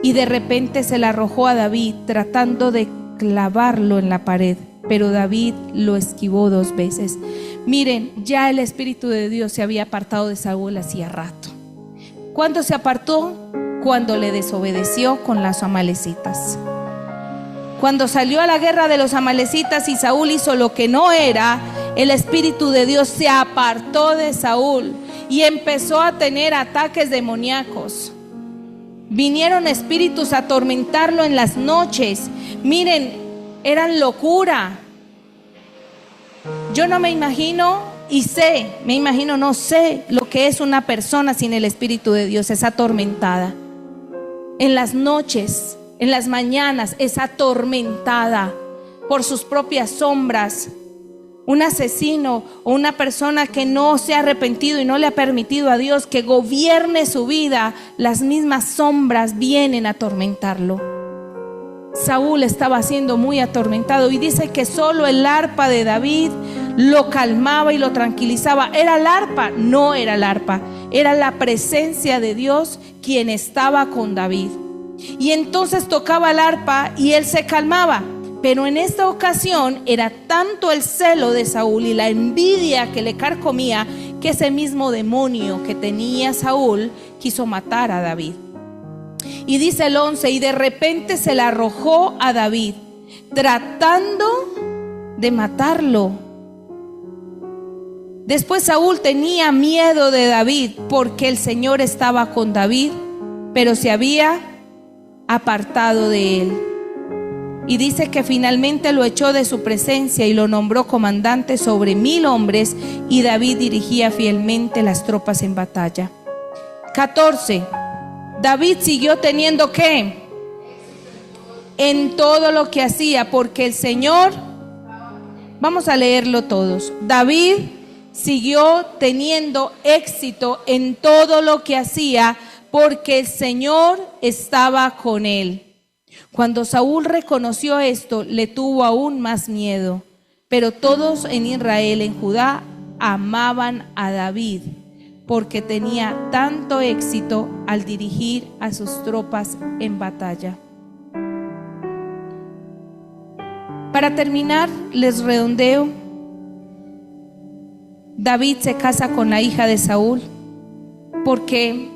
Y de repente se la arrojó a David tratando de clavarlo en la pared, pero David lo esquivó 2 veces. Miren, ya el Espíritu de Dios se había apartado de Saúl hacía rato. ¿Cuándo se apartó? Cuando le desobedeció con los amalecitas. Cuando salió a la guerra de los amalecitas y Saúl hizo lo que no era, el Espíritu de Dios se apartó de Saúl y empezó a tener ataques demoníacos. Vinieron espíritus a atormentarlo en las noches. Miren, eran locura. Yo no me imagino no sé lo que es una persona sin el Espíritu de Dios. Es atormentada. En las noches, en las mañanas, es atormentada por sus propias sombras. Un asesino o una persona que no se ha arrepentido y no le ha permitido a Dios que gobierne su vida, las mismas sombras vienen a atormentarlo. Saúl estaba siendo muy atormentado y dice que solo el arpa de David lo calmaba y lo tranquilizaba. ¿Era el arpa? No era el arpa, era la presencia de Dios quien estaba con David. Y entonces tocaba el arpa y él se calmaba. Pero en esta ocasión era tanto el celo de Saúl y la envidia que le carcomía, que ese mismo demonio que tenía Saúl quiso matar a David. Y dice el 11, y de repente se la arrojó a David, tratando de matarlo. Después Saúl tenía miedo de David, porque el Señor estaba con David, pero se había apartado de él. Y dice que finalmente lo echó de su presencia y lo nombró comandante sobre 1,000 hombres, y David dirigía fielmente las tropas en batalla. 14. David siguió teniendo ¿qué? en todo lo que hacía, porque el Señor, vamos a leerlo todos. David siguió teniendo éxito en todo lo que hacía, porque el Señor estaba con él. Cuando Saúl reconoció esto, le tuvo aún más miedo. Pero todos en Israel, en Judá, amaban a David, porque tenía tanto éxito al dirigir a sus tropas en batalla. Para terminar, les redondeo. David se casa con la hija de Saúl, porque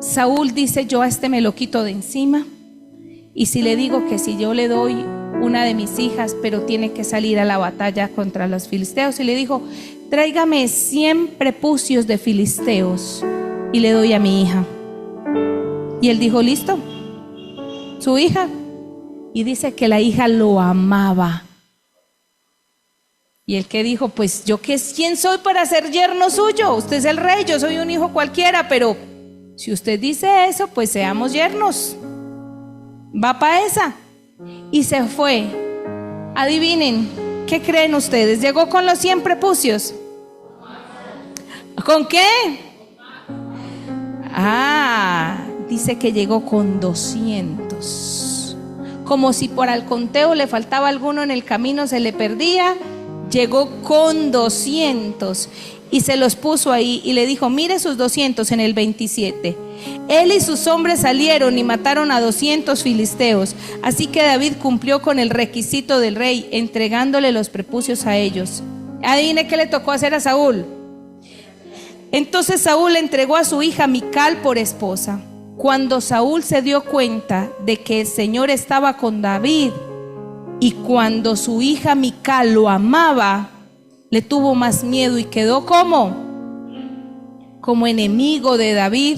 Saúl dice: yo a este me lo quito de encima, y si le digo que si yo le doy una de mis hijas, pero tiene que salir a la batalla contra los filisteos, y le dijo: tráigame 100 prepucios de filisteos y le doy a mi hija. Y él dijo: listo, su hija. Y dice que la hija lo amaba. Y el que dijo: pues yo quién soy para ser yerno suyo, usted es el rey, yo soy un hijo cualquiera, pero si usted dice eso, pues seamos yernos. Va para esa. Y se fue. Adivinen, ¿qué creen ustedes? ¿Llegó con los 100 prepucios? ¿Con qué? Dice que llegó con 200. Como si por al conteo le faltaba alguno en el camino, se le perdía. Llegó con 200 y se los puso ahí y le dijo: mire sus 200 en el 27. Él y sus hombres salieron y mataron a 200 filisteos. Así que David cumplió con el requisito del rey, entregándole los prepucios a ellos. Adivine qué le tocó hacer a Saúl. Entonces Saúl le entregó a su hija Mical por esposa. Cuando Saúl se dio cuenta de que el Señor estaba con David, y cuando su hija Mical lo amaba, le tuvo más miedo y quedó como enemigo de David.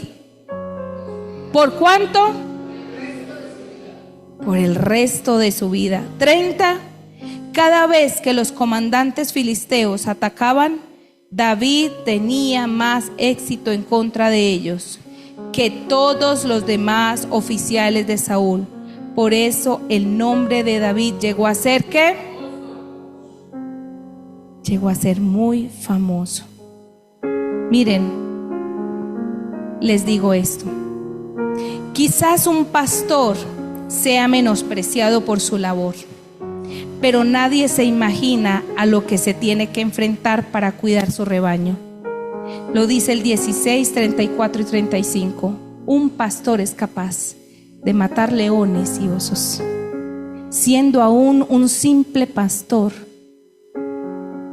¿Por cuánto? Por el resto de su vida. 30. Cada vez que los comandantes filisteos atacaban, David tenía más éxito en contra de ellos que todos los demás oficiales de Saúl. Por eso el nombre de David llegó a ser ¿qué? Llegó a ser muy famoso. Miren, les digo esto. Quizás un pastor sea menospreciado por su labor, pero nadie se imagina a lo que se tiene que enfrentar para cuidar su rebaño. Lo dice el 16, 34 y 35. Un pastor es capaz de matar leones y osos. Siendo aún un simple pastor,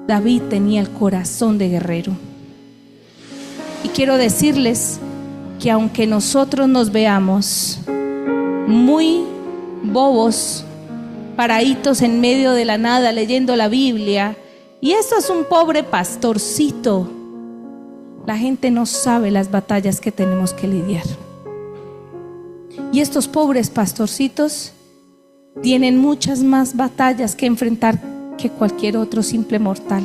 David tenía el corazón de guerrero. Y quiero decirles que aunque nosotros nos veamos muy bobos, paraditos en medio de la nada leyendo la Biblia, y esto es un pobre pastorcito, la gente no sabe las batallas que tenemos que lidiar. Y estos pobres pastorcitos tienen muchas más batallas que enfrentar que cualquier otro simple mortal,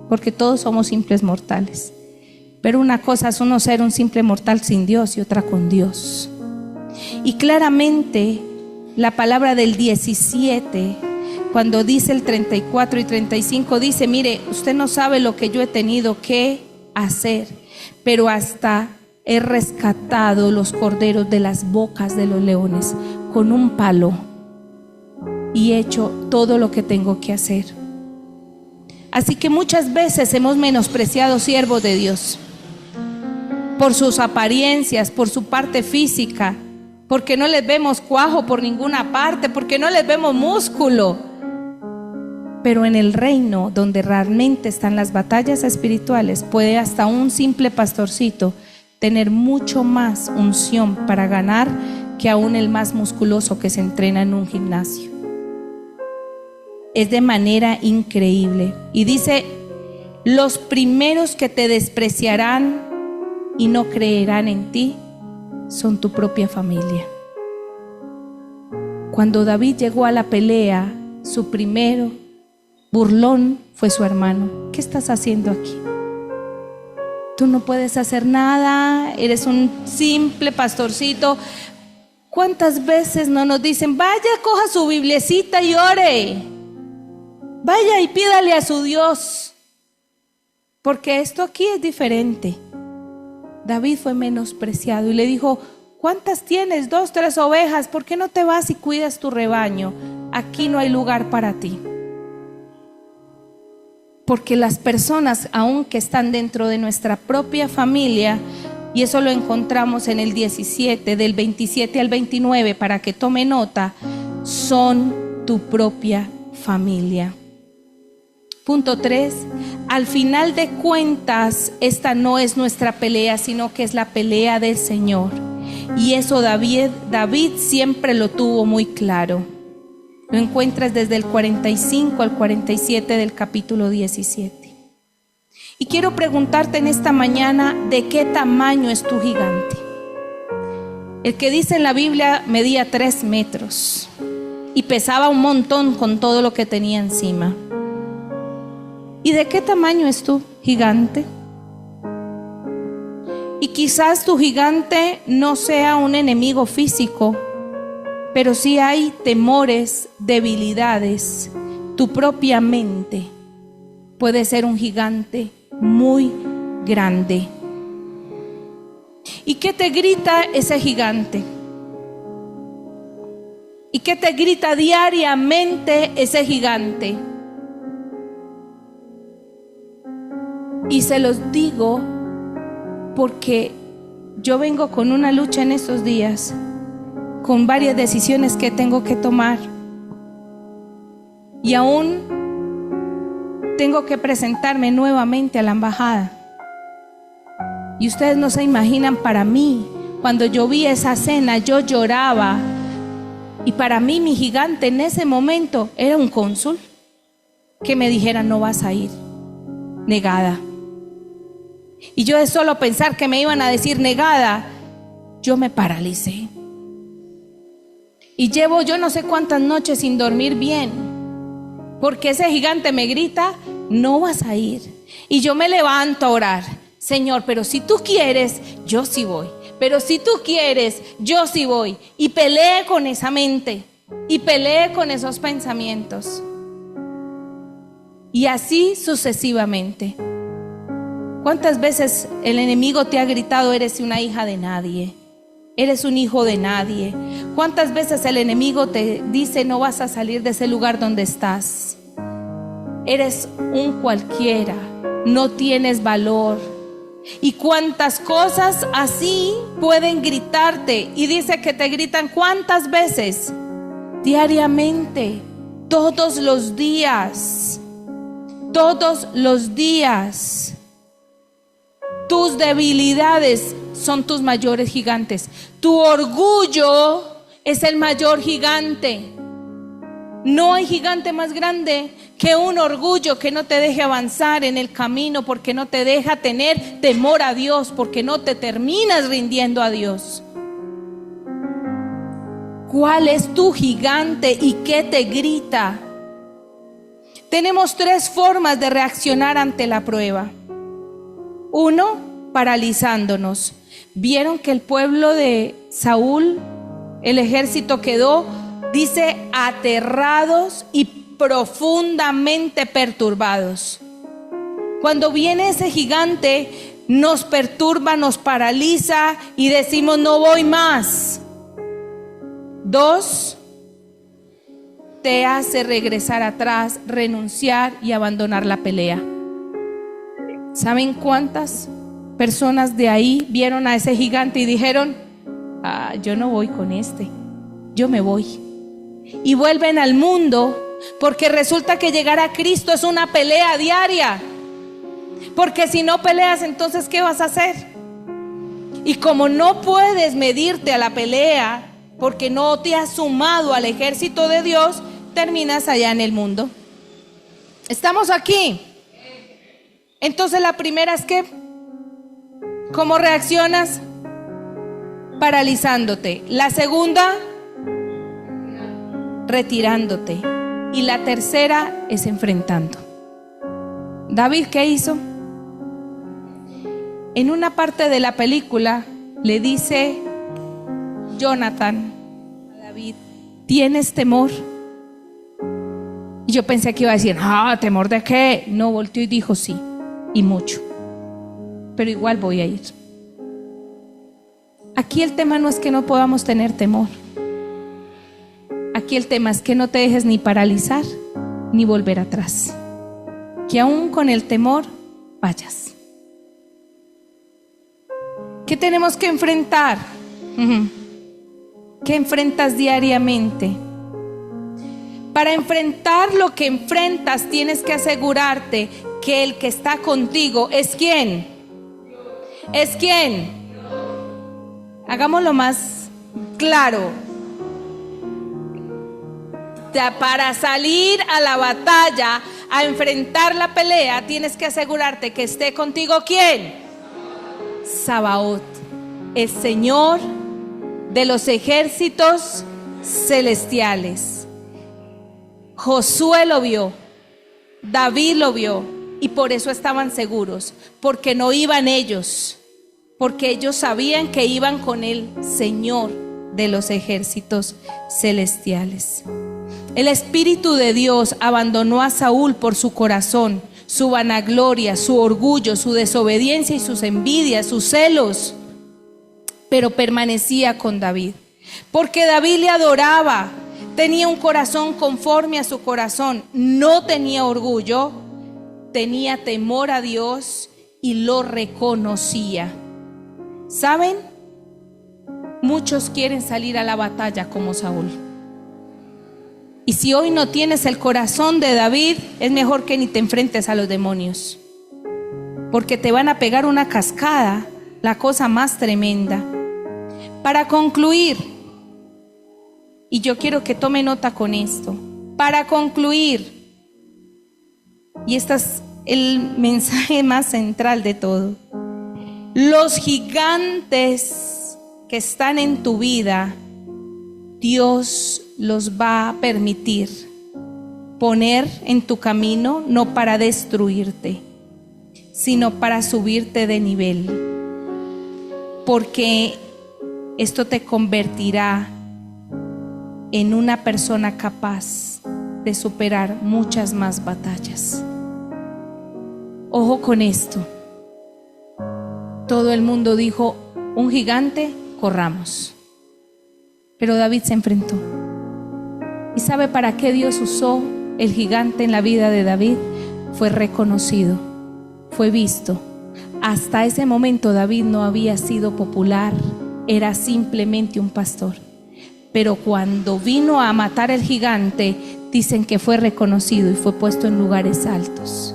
porque todos somos simples mortales. Pero una cosa es uno ser un simple mortal sin Dios y otra con Dios. Y claramente la palabra del 17, cuando dice el 34 y 35, dice: mire, usted no sabe lo que yo he tenido que hacer, pero hasta he rescatado los corderos de las bocas de los leones con un palo, y he hecho todo lo que tengo que hacer. Así que muchas veces hemos menospreciado siervos de Dios por sus apariencias, por su parte física, porque no les vemos cuajo por ninguna parte, porque no les vemos músculo. Pero en el reino donde realmente están las batallas espirituales, puede hasta un simple pastorcito tener mucho más unción para ganar que aún el más musculoso que se entrena en un gimnasio. Es de manera increíble. Y dice: los primeros que te despreciarán y no creerán en ti son tu propia familia. Cuando David llegó a la pelea, su primero burlón fue su hermano. ¿Qué estás haciendo aquí? Tú no puedes hacer nada, eres un simple pastorcito. ¿Cuántas veces no nos dicen, vaya, coja su biblecita y ore? Vaya y pídale a su Dios. Porque esto aquí es diferente. David fue menospreciado y le dijo, ¿cuántas tienes? 2, 3 ovejas. ¿Por qué no te vas y cuidas tu rebaño? Aquí no hay lugar para ti. Porque las personas, aun que están dentro de nuestra propia familia, y eso lo encontramos en el 17, del 27 al 29, para que tome nota, son tu propia familia. Punto 3, al final de cuentas, esta no es nuestra pelea, sino que es la pelea del Señor. Y eso David siempre lo tuvo muy claro. Lo encuentras desde el 45 al 47 del capítulo 17. Y quiero preguntarte en esta mañana, ¿de qué tamaño es tu gigante? El que dice en la Biblia medía 3 metros y pesaba un montón con todo lo que tenía encima. ¿Y de qué tamaño es tu gigante? Y quizás tu gigante no sea un enemigo físico, pero sí hay temores, debilidades. Tu propia mente puede ser un gigante muy grande. ¿Y qué te grita ese gigante? ¿Y qué te grita diariamente ese gigante? Y se los digo porque yo vengo con una lucha en estos días, con varias decisiones que tengo que tomar. Y aún tengo que presentarme nuevamente a la embajada. Y ustedes no se imaginan, para mí, cuando yo vi esa cena, yo lloraba. Y para mí mi gigante en ese momento era un cónsul que me dijera, no vas a ir, negada. Y yo de solo pensar que me iban a decir negada, yo me paralicé. Y llevo yo no sé cuántas noches sin dormir bien, porque ese gigante me grita, no vas a ir. Y yo me levanto a orar, Señor, pero si tú quieres, yo sí voy. Pero si tú quieres, yo sí voy. Y peleé con esa mente, y peleé con esos pensamientos. Y así sucesivamente. ¿Cuántas veces el enemigo te ha gritado, eres una hija de nadie? Eres un hijo de nadie. ¿Cuántas veces el enemigo te dice, no vas a salir de ese lugar donde estás? Eres un cualquiera, no tienes valor. Y cuántas cosas así pueden gritarte. Y dice que te gritan ¿cuántas veces? Diariamente, todos los días. Todos los días. Tus debilidades son tus mayores gigantes. Tu orgullo es el mayor gigante. No hay gigante más grande que un orgullo que no te deje avanzar en el camino, porque no te deja tener temor a Dios, porque no te terminas rindiendo a Dios. ¿Cuál es tu gigante y qué te grita? Tenemos 3 formas de reaccionar ante la prueba. 1, paralizándonos. Vieron que el pueblo de Saúl, el ejército quedó, dice, aterrados y profundamente perturbados. Cuando viene ese gigante, nos perturba, nos paraliza y decimos, no voy más. 2, te hace regresar atrás, renunciar y abandonar la pelea. ¿Saben cuántas personas de ahí vieron a ese gigante y dijeron, yo no voy con este, yo me voy? Y vuelven al mundo, porque resulta que llegar a Cristo es una pelea diaria. Porque si no peleas, entonces ¿qué vas a hacer? Y como no puedes medirte a la pelea, porque no te has sumado al ejército de Dios, terminas allá en el mundo. ¿Estamos aquí? Entonces la primera es que, ¿cómo reaccionas? Paralizándote. La segunda, retirándote. Y la tercera es enfrentando. David, ¿qué hizo? En una parte de la película le dice Jonathan, David, ¿tienes temor? Y yo pensé que iba a decir, ¿temor de qué? No, volteó y dijo sí, y mucho. Pero igual voy a ir. Aquí el tema no es que no podamos tener temor. Aquí el tema es que no te dejes ni paralizar ni volver atrás. Que aún con el temor vayas. ¿Qué tenemos que enfrentar? ¿Qué enfrentas diariamente? Para enfrentar lo que enfrentas tienes que asegurarte que el que está contigo es ¿quién? ¿Es quién? Hagámoslo más claro. Para salir a la batalla, a enfrentar la pelea, tienes que asegurarte que esté contigo ¿quién? Sabaoth, el Señor de los ejércitos celestiales. Josué lo vio, David lo vio, y por eso estaban seguros, porque no iban ellos, porque ellos sabían que iban con el Señor de los ejércitos celestiales. El Espíritu de Dios abandonó a Saúl por su corazón, su vanagloria, su orgullo, su desobediencia y sus envidias, sus celos, pero permanecía con David, porque David le adoraba, tenía un corazón conforme a su corazón, no tenía orgullo, tenía temor a Dios y lo reconocía. ¿Saben? Muchos quieren salir a la batalla como Saúl. Y si hoy no tienes el corazón de David, es mejor que ni te enfrentes a los demonios, porque te van a pegar una cascada, la cosa más tremenda. Para concluir, y yo quiero que tome nota con esto, para concluir, y este es el mensaje más central de todo: los gigantes que están en tu vida, Dios los va a permitir poner en tu camino, no para destruirte, sino para subirte de nivel, porque esto te convertirá en una persona capaz de superar muchas más batallas. Ojo con esto. Todo el mundo dijo, un gigante, corramos. Pero David se enfrentó. ¿Y sabe para qué Dios usó el gigante en la vida de David? Fue reconocido, fue visto. Hasta ese momento David no había sido popular, era simplemente un pastor. Pero cuando vino a matar el gigante, dicen que fue reconocido y fue puesto en lugares altos.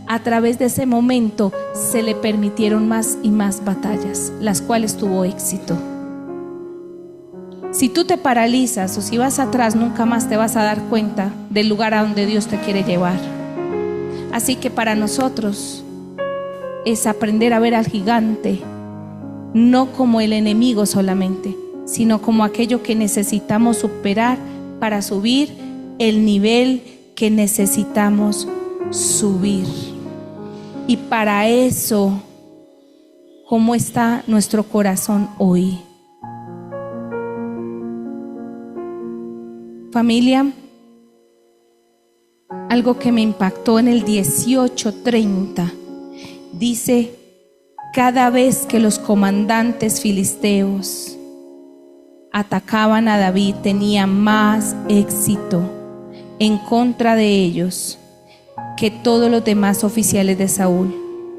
A través de ese momento se le permitieron más y más batallas, las cuales tuvo éxito. Si tú te paralizas o si vas atrás, nunca más te vas a dar cuenta del lugar a donde Dios te quiere llevar. Así que para nosotros es aprender a ver al gigante no como el enemigo solamente, sino como aquello que necesitamos superar para subir el nivel que necesitamos subir. Y para eso, ¿cómo está nuestro corazón hoy? Familia, algo que me impactó en el 18:30, dice: cada vez que los comandantes filisteos atacaban a David, tenía más éxito en contra de ellos que todos los demás oficiales de Saúl.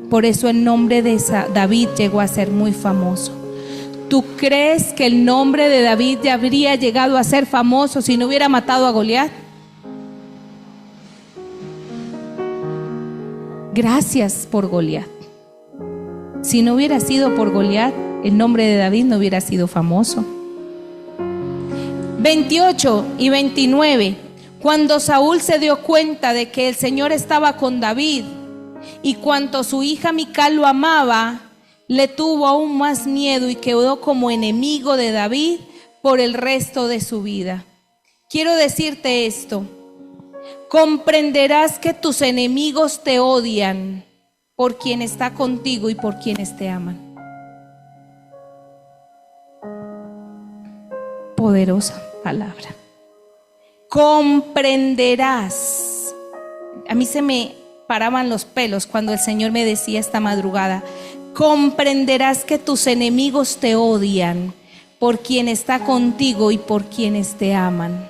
Por eso el nombre de David llegó a ser muy famoso. ¿Tú crees que el nombre de David ya habría llegado a ser famoso si no hubiera matado a Goliat? Gracias por Goliat. Si no hubiera sido por Goliat, el nombre de David no hubiera sido famoso. 28 y 29. Cuando Saúl se dio cuenta de que el Señor estaba con David y cuanto su hija Mical lo amaba, le tuvo aún más miedo y quedó como enemigo de David por el resto de su vida. Quiero decirte esto: comprenderás que tus enemigos te odian por quien está contigo y por quienes te aman. Poderosa. palabra. Comprenderás. A mí se me paraban los pelos cuando el Señor me decía esta madrugada: comprenderás que tus enemigos te odian por quien está contigo y por quienes te aman.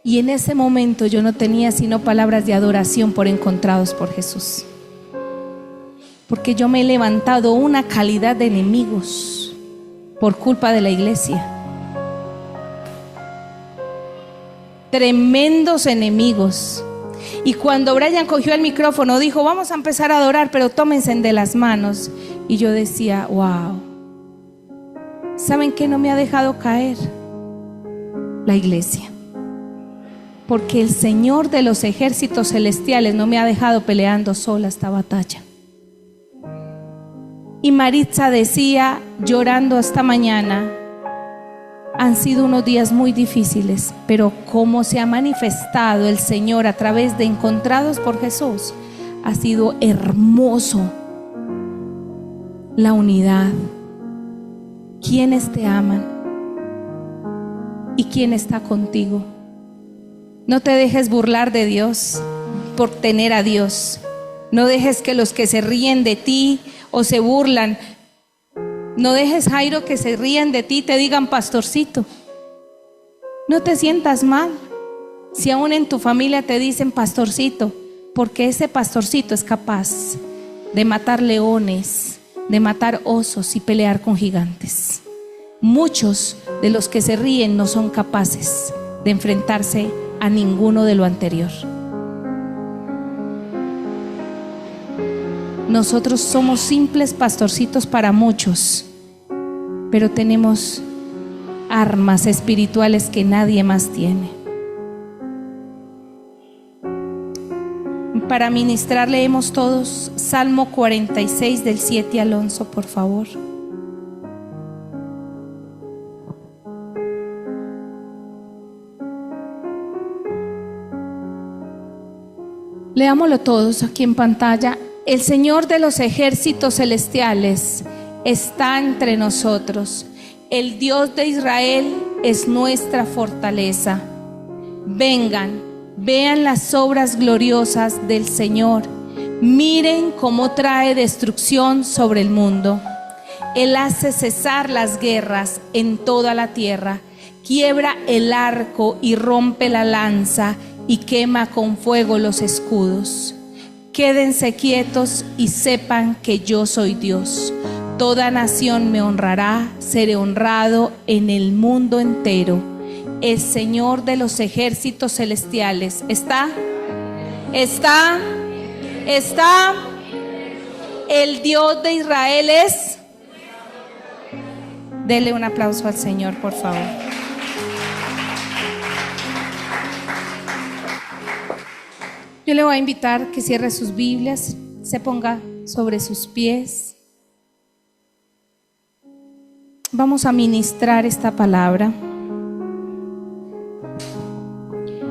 Y en ese momento yo no tenía sino palabras de adoración por encontrados por Jesús, porque yo me he levantado una calidad de enemigos por culpa de la iglesia. Tremendos enemigos. Y cuando Brian cogió el micrófono, dijo: vamos a empezar a adorar, pero tómense de las manos. Y yo decía: wow. ¿Saben qué no me ha dejado caer? La iglesia. Porque el Señor de los ejércitos celestiales no me ha dejado peleando sola esta batalla. Y Maritza decía, llorando esta mañana: han sido unos días muy difíciles, pero cómo se ha manifestado el Señor a través de encontrados por Jesús, ha sido hermoso. La unidad, quienes te aman y quién está contigo. No te dejes burlar de Dios por tener a Dios. No dejes que los que se ríen de ti o se burlan, no dejes, Jairo, que se rían de ti, te digan pastorcito. No te sientas mal si aún en tu familia te dicen pastorcito, porque ese pastorcito es capaz de matar leones, de matar osos y pelear con gigantes. Muchos de los que se ríen no son capaces de enfrentarse a ninguno de lo anterior. Nosotros somos simples pastorcitos para muchos, pero tenemos armas espirituales que nadie más tiene. Para ministrar leemos todos Salmo 46 del 7 al 11, por favor. Leámoslo todos aquí en pantalla. El Señor de los ejércitos celestiales está entre nosotros. El Dios de Israel es nuestra fortaleza. Vengan, vean las obras gloriosas del Señor. Miren cómo trae destrucción sobre el mundo. Él hace cesar las guerras en toda la tierra. Quiebra el arco y rompe la lanza y quema con fuego los escudos. Quédense quietos y sepan que yo soy Dios. Toda nación me honrará, seré honrado en el mundo entero. El Señor de los ejércitos celestiales está. El Dios de Israel es. Dele un aplauso al Señor, por favor. Yo le voy a invitar que cierre sus Biblias, se ponga sobre sus pies. Vamos a ministrar esta palabra.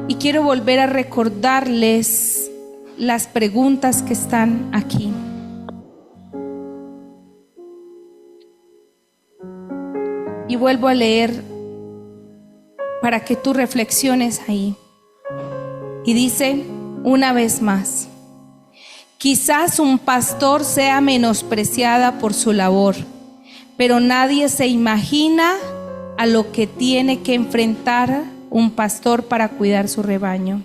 Y quiero volver a recordarles las preguntas que están aquí. Y vuelvo a leer para que tú reflexiones ahí. Y dice una vez más: quizás un pastor sea menospreciada por su labor, pero nadie se imagina a lo que tiene que enfrentar un pastor para cuidar su rebaño.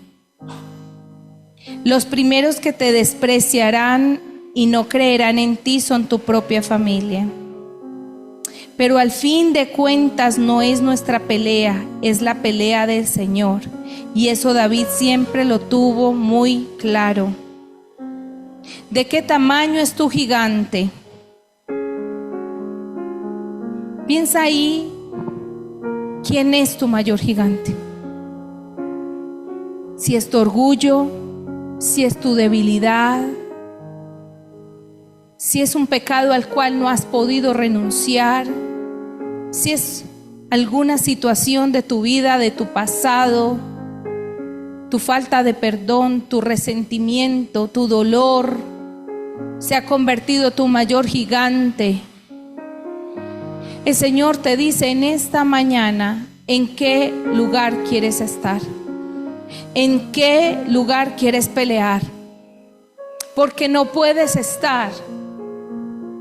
Los primeros que te despreciarán y no creerán en ti son tu propia familia. Pero al fin de cuentas no es nuestra pelea, es la pelea del Señor. Y eso David siempre lo tuvo muy claro. ¿De qué tamaño es tu gigante? Piensa ahí, ¿quién es tu mayor gigante? Si es tu orgullo, si es tu debilidad, si es un pecado al cual no has podido renunciar, si es alguna situación de tu vida, de tu pasado, tu falta de perdón, tu resentimiento, tu dolor, se ha convertido tu mayor gigante. El Señor te dice en esta mañana en qué lugar quieres estar, en qué lugar quieres pelear, porque no puedes estar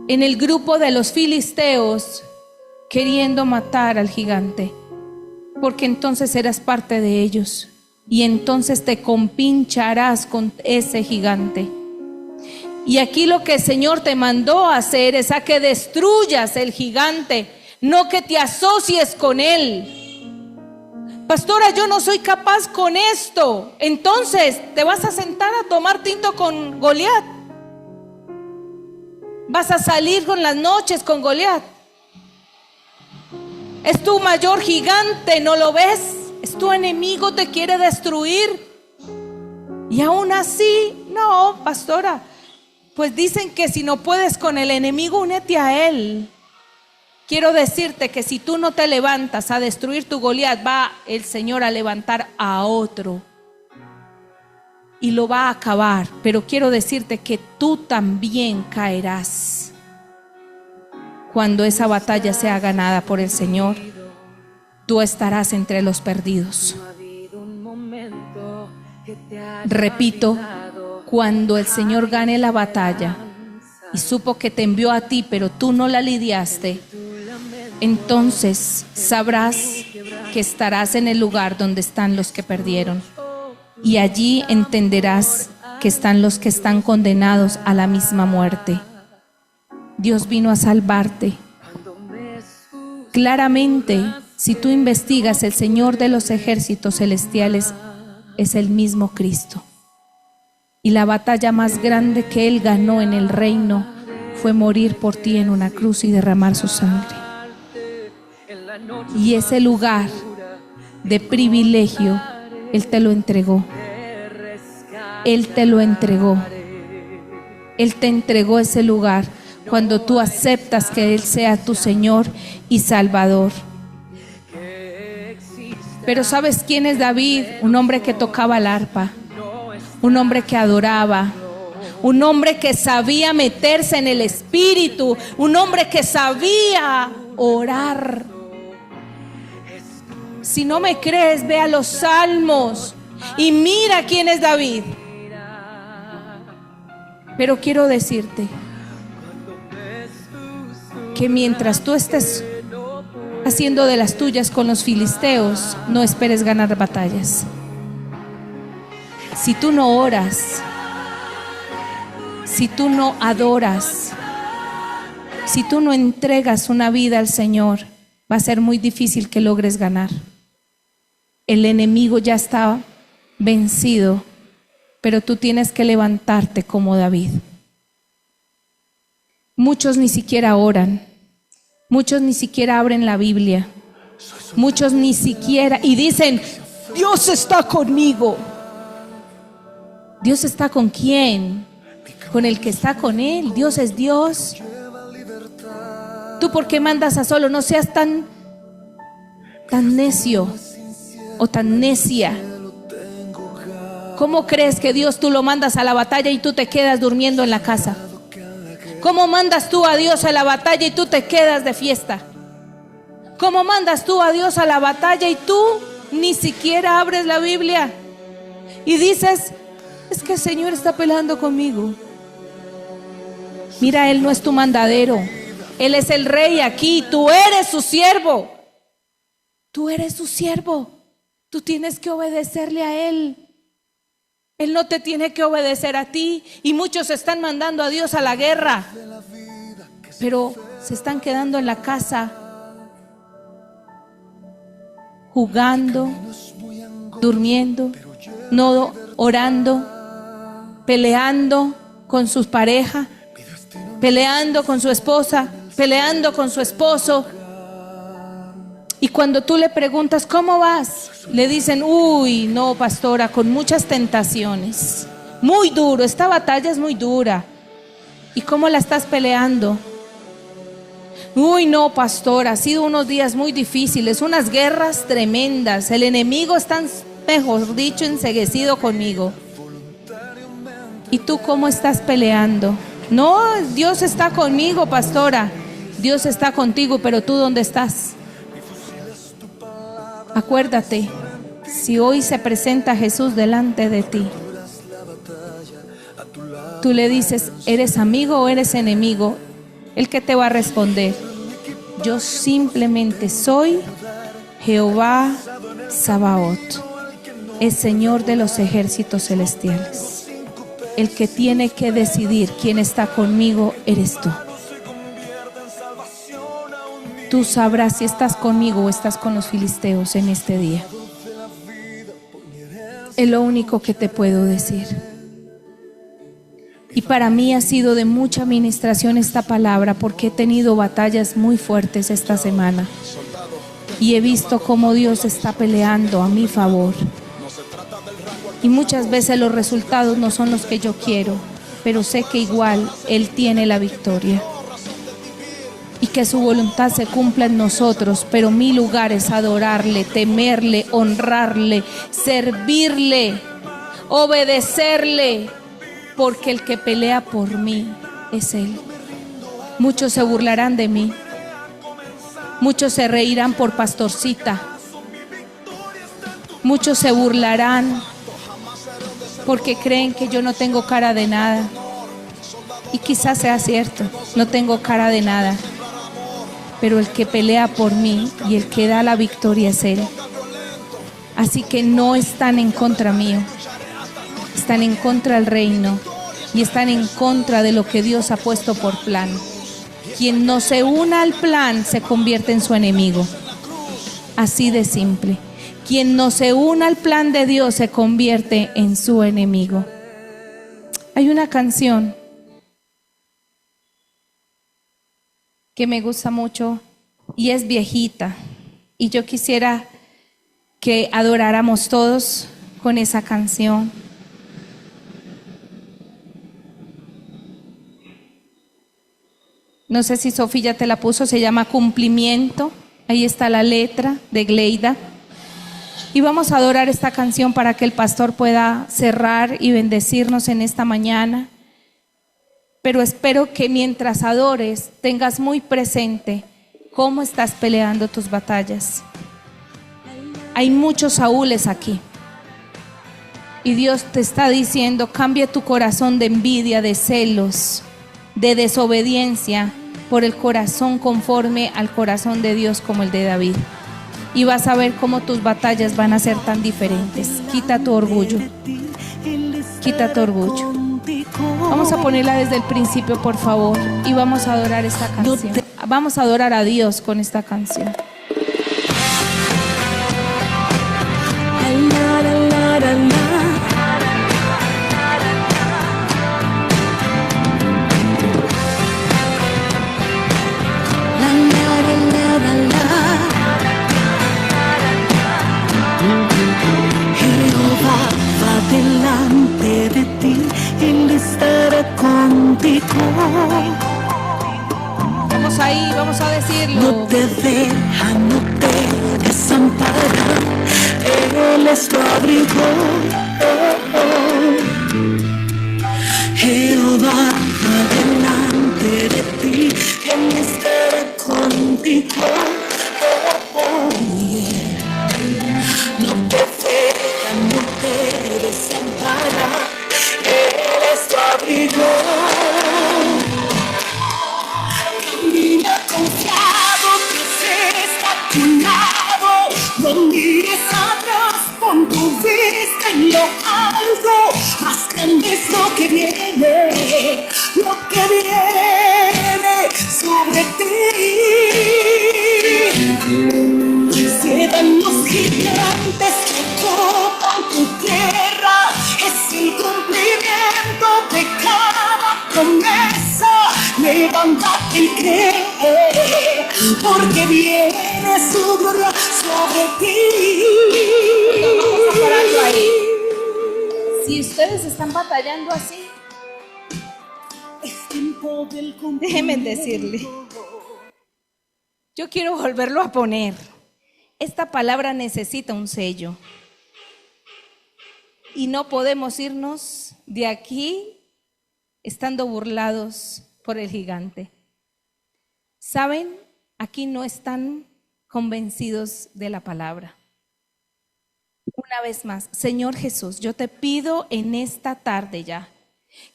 en el grupo de los filisteos queriendo matar al gigante, porque entonces serás parte de ellos y entonces te compincharás con ese gigante. Y aquí lo que el Señor te mandó a hacer es a que destruyas el gigante, no que te asocies con él. Pastora, yo no soy capaz con esto. Entonces te vas a sentar a tomar tinto con Goliat. Vas a salir con las noches con Goliat. Es tu mayor gigante, ¿no lo ves? Es tu enemigo, te quiere destruir. Y aún así, no, pastora. Pues dicen que si no puedes con el enemigo, únete a él. Quiero decirte que si tú no te levantas a destruir tu Goliat, va el Señor a levantar a otro y lo va a acabar. Pero quiero decirte que tú también caerás cuando esa batalla sea ganada por el Señor. Tú estarás entre los perdidos. Repito, cuando el Señor gane la batalla y supo que te envió a ti, pero tú no la lidiaste, entonces sabrás que estarás en el lugar donde están los que perdieron. Y allí entenderás que están los que están condenados a la misma muerte. Dios vino a salvarte. Claramente, si tú investigas, el Señor de los ejércitos celestiales es el mismo Cristo. Y la batalla más grande que Él ganó en el reino fue morir por ti en una cruz y derramar su sangre. Y ese lugar de privilegio, Él te lo entregó. Él te lo entregó. Él te entregó ese lugar cuando tú aceptas que Él sea tu Señor y Salvador. Pero ¿sabes quién es David? Un hombre que tocaba el arpa, un hombre que adoraba, un hombre que sabía meterse en el espíritu, un hombre que sabía orar. Si no me crees, ve a los salmos y mira quién es David. Pero quiero decirte que mientras tú estés haciendo de las tuyas con los filisteos, no esperes ganar batallas. Si tú no oras, si tú no adoras, si tú no entregas una vida al Señor, va a ser muy difícil que logres ganar. El enemigo ya está vencido, pero tú tienes que levantarte como David. Muchos ni siquiera oran, muchos ni siquiera abren la Biblia, muchos ni siquiera, y dicen, Dios está conmigo. ¿Dios está con quién? Con el que está con Él. Dios es Dios. ¿Tú por qué mandas a solo? No seas tan necio o tan necia. ¿Cómo crees que Dios tú lo mandas a la batalla y tú te quedas durmiendo en la casa? ¿Cómo mandas tú a Dios a la batalla y tú te quedas de fiesta? ¿Cómo mandas tú a Dios a la batalla y tú ni siquiera abres la Biblia? Y dices, es que el Señor está peleando conmigo. Mira, Él no es tu mandadero. Él es el rey aquí. Tú eres su siervo. Tú eres su siervo. Tú tienes que obedecerle a Él. Él no te tiene que obedecer a ti. Y muchos están mandando a Dios a la guerra, pero se están quedando en la casa, jugando, durmiendo, no orando, peleando con sus parejas, peleando con su esposa, peleando con su esposo. Y cuando tú le preguntas, ¿cómo vas? Le dicen, uy, no, pastora, con muchas tentaciones. Muy duro, esta batalla es muy dura. ¿Y cómo la estás peleando? Uy, no, pastora, ha sido unos días muy difíciles, unas guerras tremendas. El enemigo está, mejor dicho, enceguecido conmigo. ¿Y tú cómo estás peleando? No, Dios está conmigo, pastora. Dios está contigo, pero tú ¿dónde estás? Acuérdate, si hoy se presenta Jesús delante de ti, tú le dices, ¿eres amigo o eres enemigo? ¿El que te va a responder? Yo simplemente soy Jehová Sabaoth, el Señor de los ejércitos celestiales. El que tiene que decidir quién está conmigo eres tú. Tú sabrás si estás conmigo o estás con los filisteos en este día. Es lo único que te puedo decir. Y para mí ha sido de mucha administración esta palabra, porque he tenido batallas muy fuertes esta semana y he visto cómo Dios está peleando a mi favor. Y muchas veces los resultados no son los que yo quiero, pero sé que igual Él tiene la victoria y que su voluntad se cumpla en nosotros. Pero mi lugar es adorarle, temerle, honrarle, servirle, obedecerle, porque el que pelea por mí es Él. Muchos se burlarán de mí, muchos se reirán por pastorcita, muchos se burlarán porque creen que yo no tengo cara de nada. Y quizás sea cierto, no tengo cara de nada, pero el que pelea por mí y el que da la victoria es Él. Así que no están en contra mío, están en contra del reino y están en contra de lo que Dios ha puesto por plan. Quien no se una al plan se convierte en su enemigo. Así de simple. Quien no se una al plan de Dios se convierte en su enemigo. Hay una canción que me gusta mucho y es viejita, y yo quisiera que adoráramos todos con esa canción. No sé si Sofía te la puso, se llama Cumplimiento. Ahí está la letra de Gleida. Y vamos a adorar esta canción para que el pastor pueda cerrar y bendecirnos en esta mañana. Pero espero que mientras adores tengas muy presente cómo estás peleando tus batallas. Hay muchos Saúles aquí. Y Dios te está diciendo, cambia tu corazón de envidia, de celos, de desobediencia, por el corazón conforme al corazón de Dios como el de David. Y vas a ver cómo tus batallas van a ser tan diferentes. Quita tu orgullo. Quita tu orgullo. Vamos a ponerla desde el principio, por favor, y vamos a adorar esta canción. Vamos a adorar a Dios con esta canción. Jehová va delante de ti, Él estará contigo. Vamos ahí, vamos a decirlo. No te deja, no te desampara, Él es tu abrigo. Jehová va delante de ti, Él estará contigo. No te deja, no te desampara, Él es tu abrigo. Camina confiado, Dios está a tu lado. No mires atrás, pon tu vista en lo alto. Más grande es lo que viene sobre ti. Se dan los gigantes que ocupan tu tierra, es el cumplimiento de cada promesa. Levántate y cree, porque viene su gloria sobre ti. Vamos a pararlo ahí. Si ustedes están batallando así, Es tiempo del déjenme decirle, yo quiero volverlo a poner. Esta palabra necesita un sello. Y no podemos irnos de aquí estando burlados por el gigante. ¿Saben? Aquí no están convencidos de la palabra. Una vez más, Señor Jesús, yo te pido en esta tarde ya,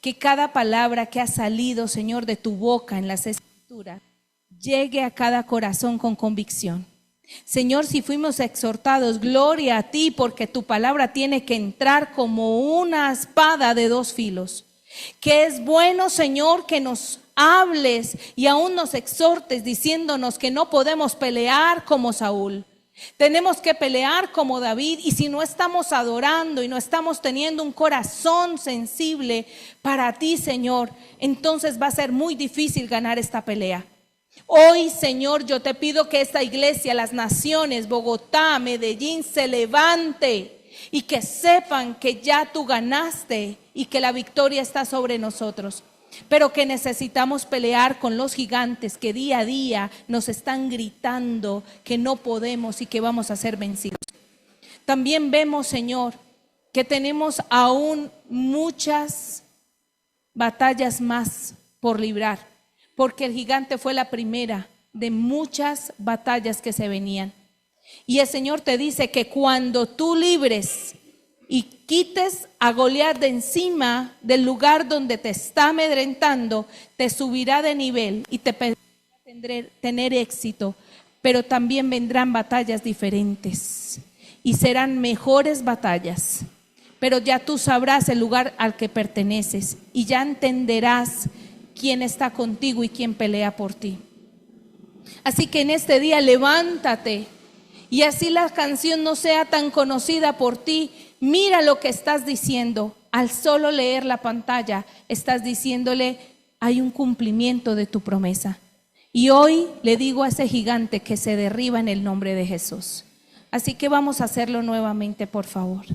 que cada palabra que ha salido, Señor, de tu boca en las Escrituras, llegue a cada corazón con convicción. Señor, si fuimos exhortados, gloria a ti, porque tu palabra tiene que entrar como una espada de dos filos. Que es bueno, Señor, que nos hables y aún nos exhortes diciéndonos que no podemos pelear como Saúl. Tenemos que pelear como David, y si no estamos adorando y no estamos teniendo un corazón sensible para ti, Señor, entonces va a ser muy difícil ganar esta pelea. Hoy, Señor, yo te pido que esta iglesia, las naciones, Bogotá, Medellín, se levante y que sepan que ya tú ganaste y que la victoria está sobre nosotros. Pero que necesitamos pelear con los gigantes que día a día nos están gritando que no podemos y que vamos a ser vencidos. También vemos, Señor, que tenemos aún muchas batallas más por librar, porque el gigante fue la primera de muchas batallas que se venían. Y el Señor te dice que cuando tú libres y quites a Goliat de encima del lugar donde te está amedrentando, te subirá de nivel y te permitirá tener éxito, pero también vendrán batallas diferentes y serán mejores batallas. Pero ya tú sabrás el lugar al que perteneces y ya entenderás quién está contigo y quién pelea por ti. Así que en este día levántate, y así la canción no sea tan conocida por ti, mira lo que estás diciendo. Al solo leer la pantalla estás diciéndole: hay un cumplimiento de tu promesa. Y hoy le digo a ese gigante que se derriba en el nombre de Jesús. Así que vamos a hacerlo nuevamente, por favor.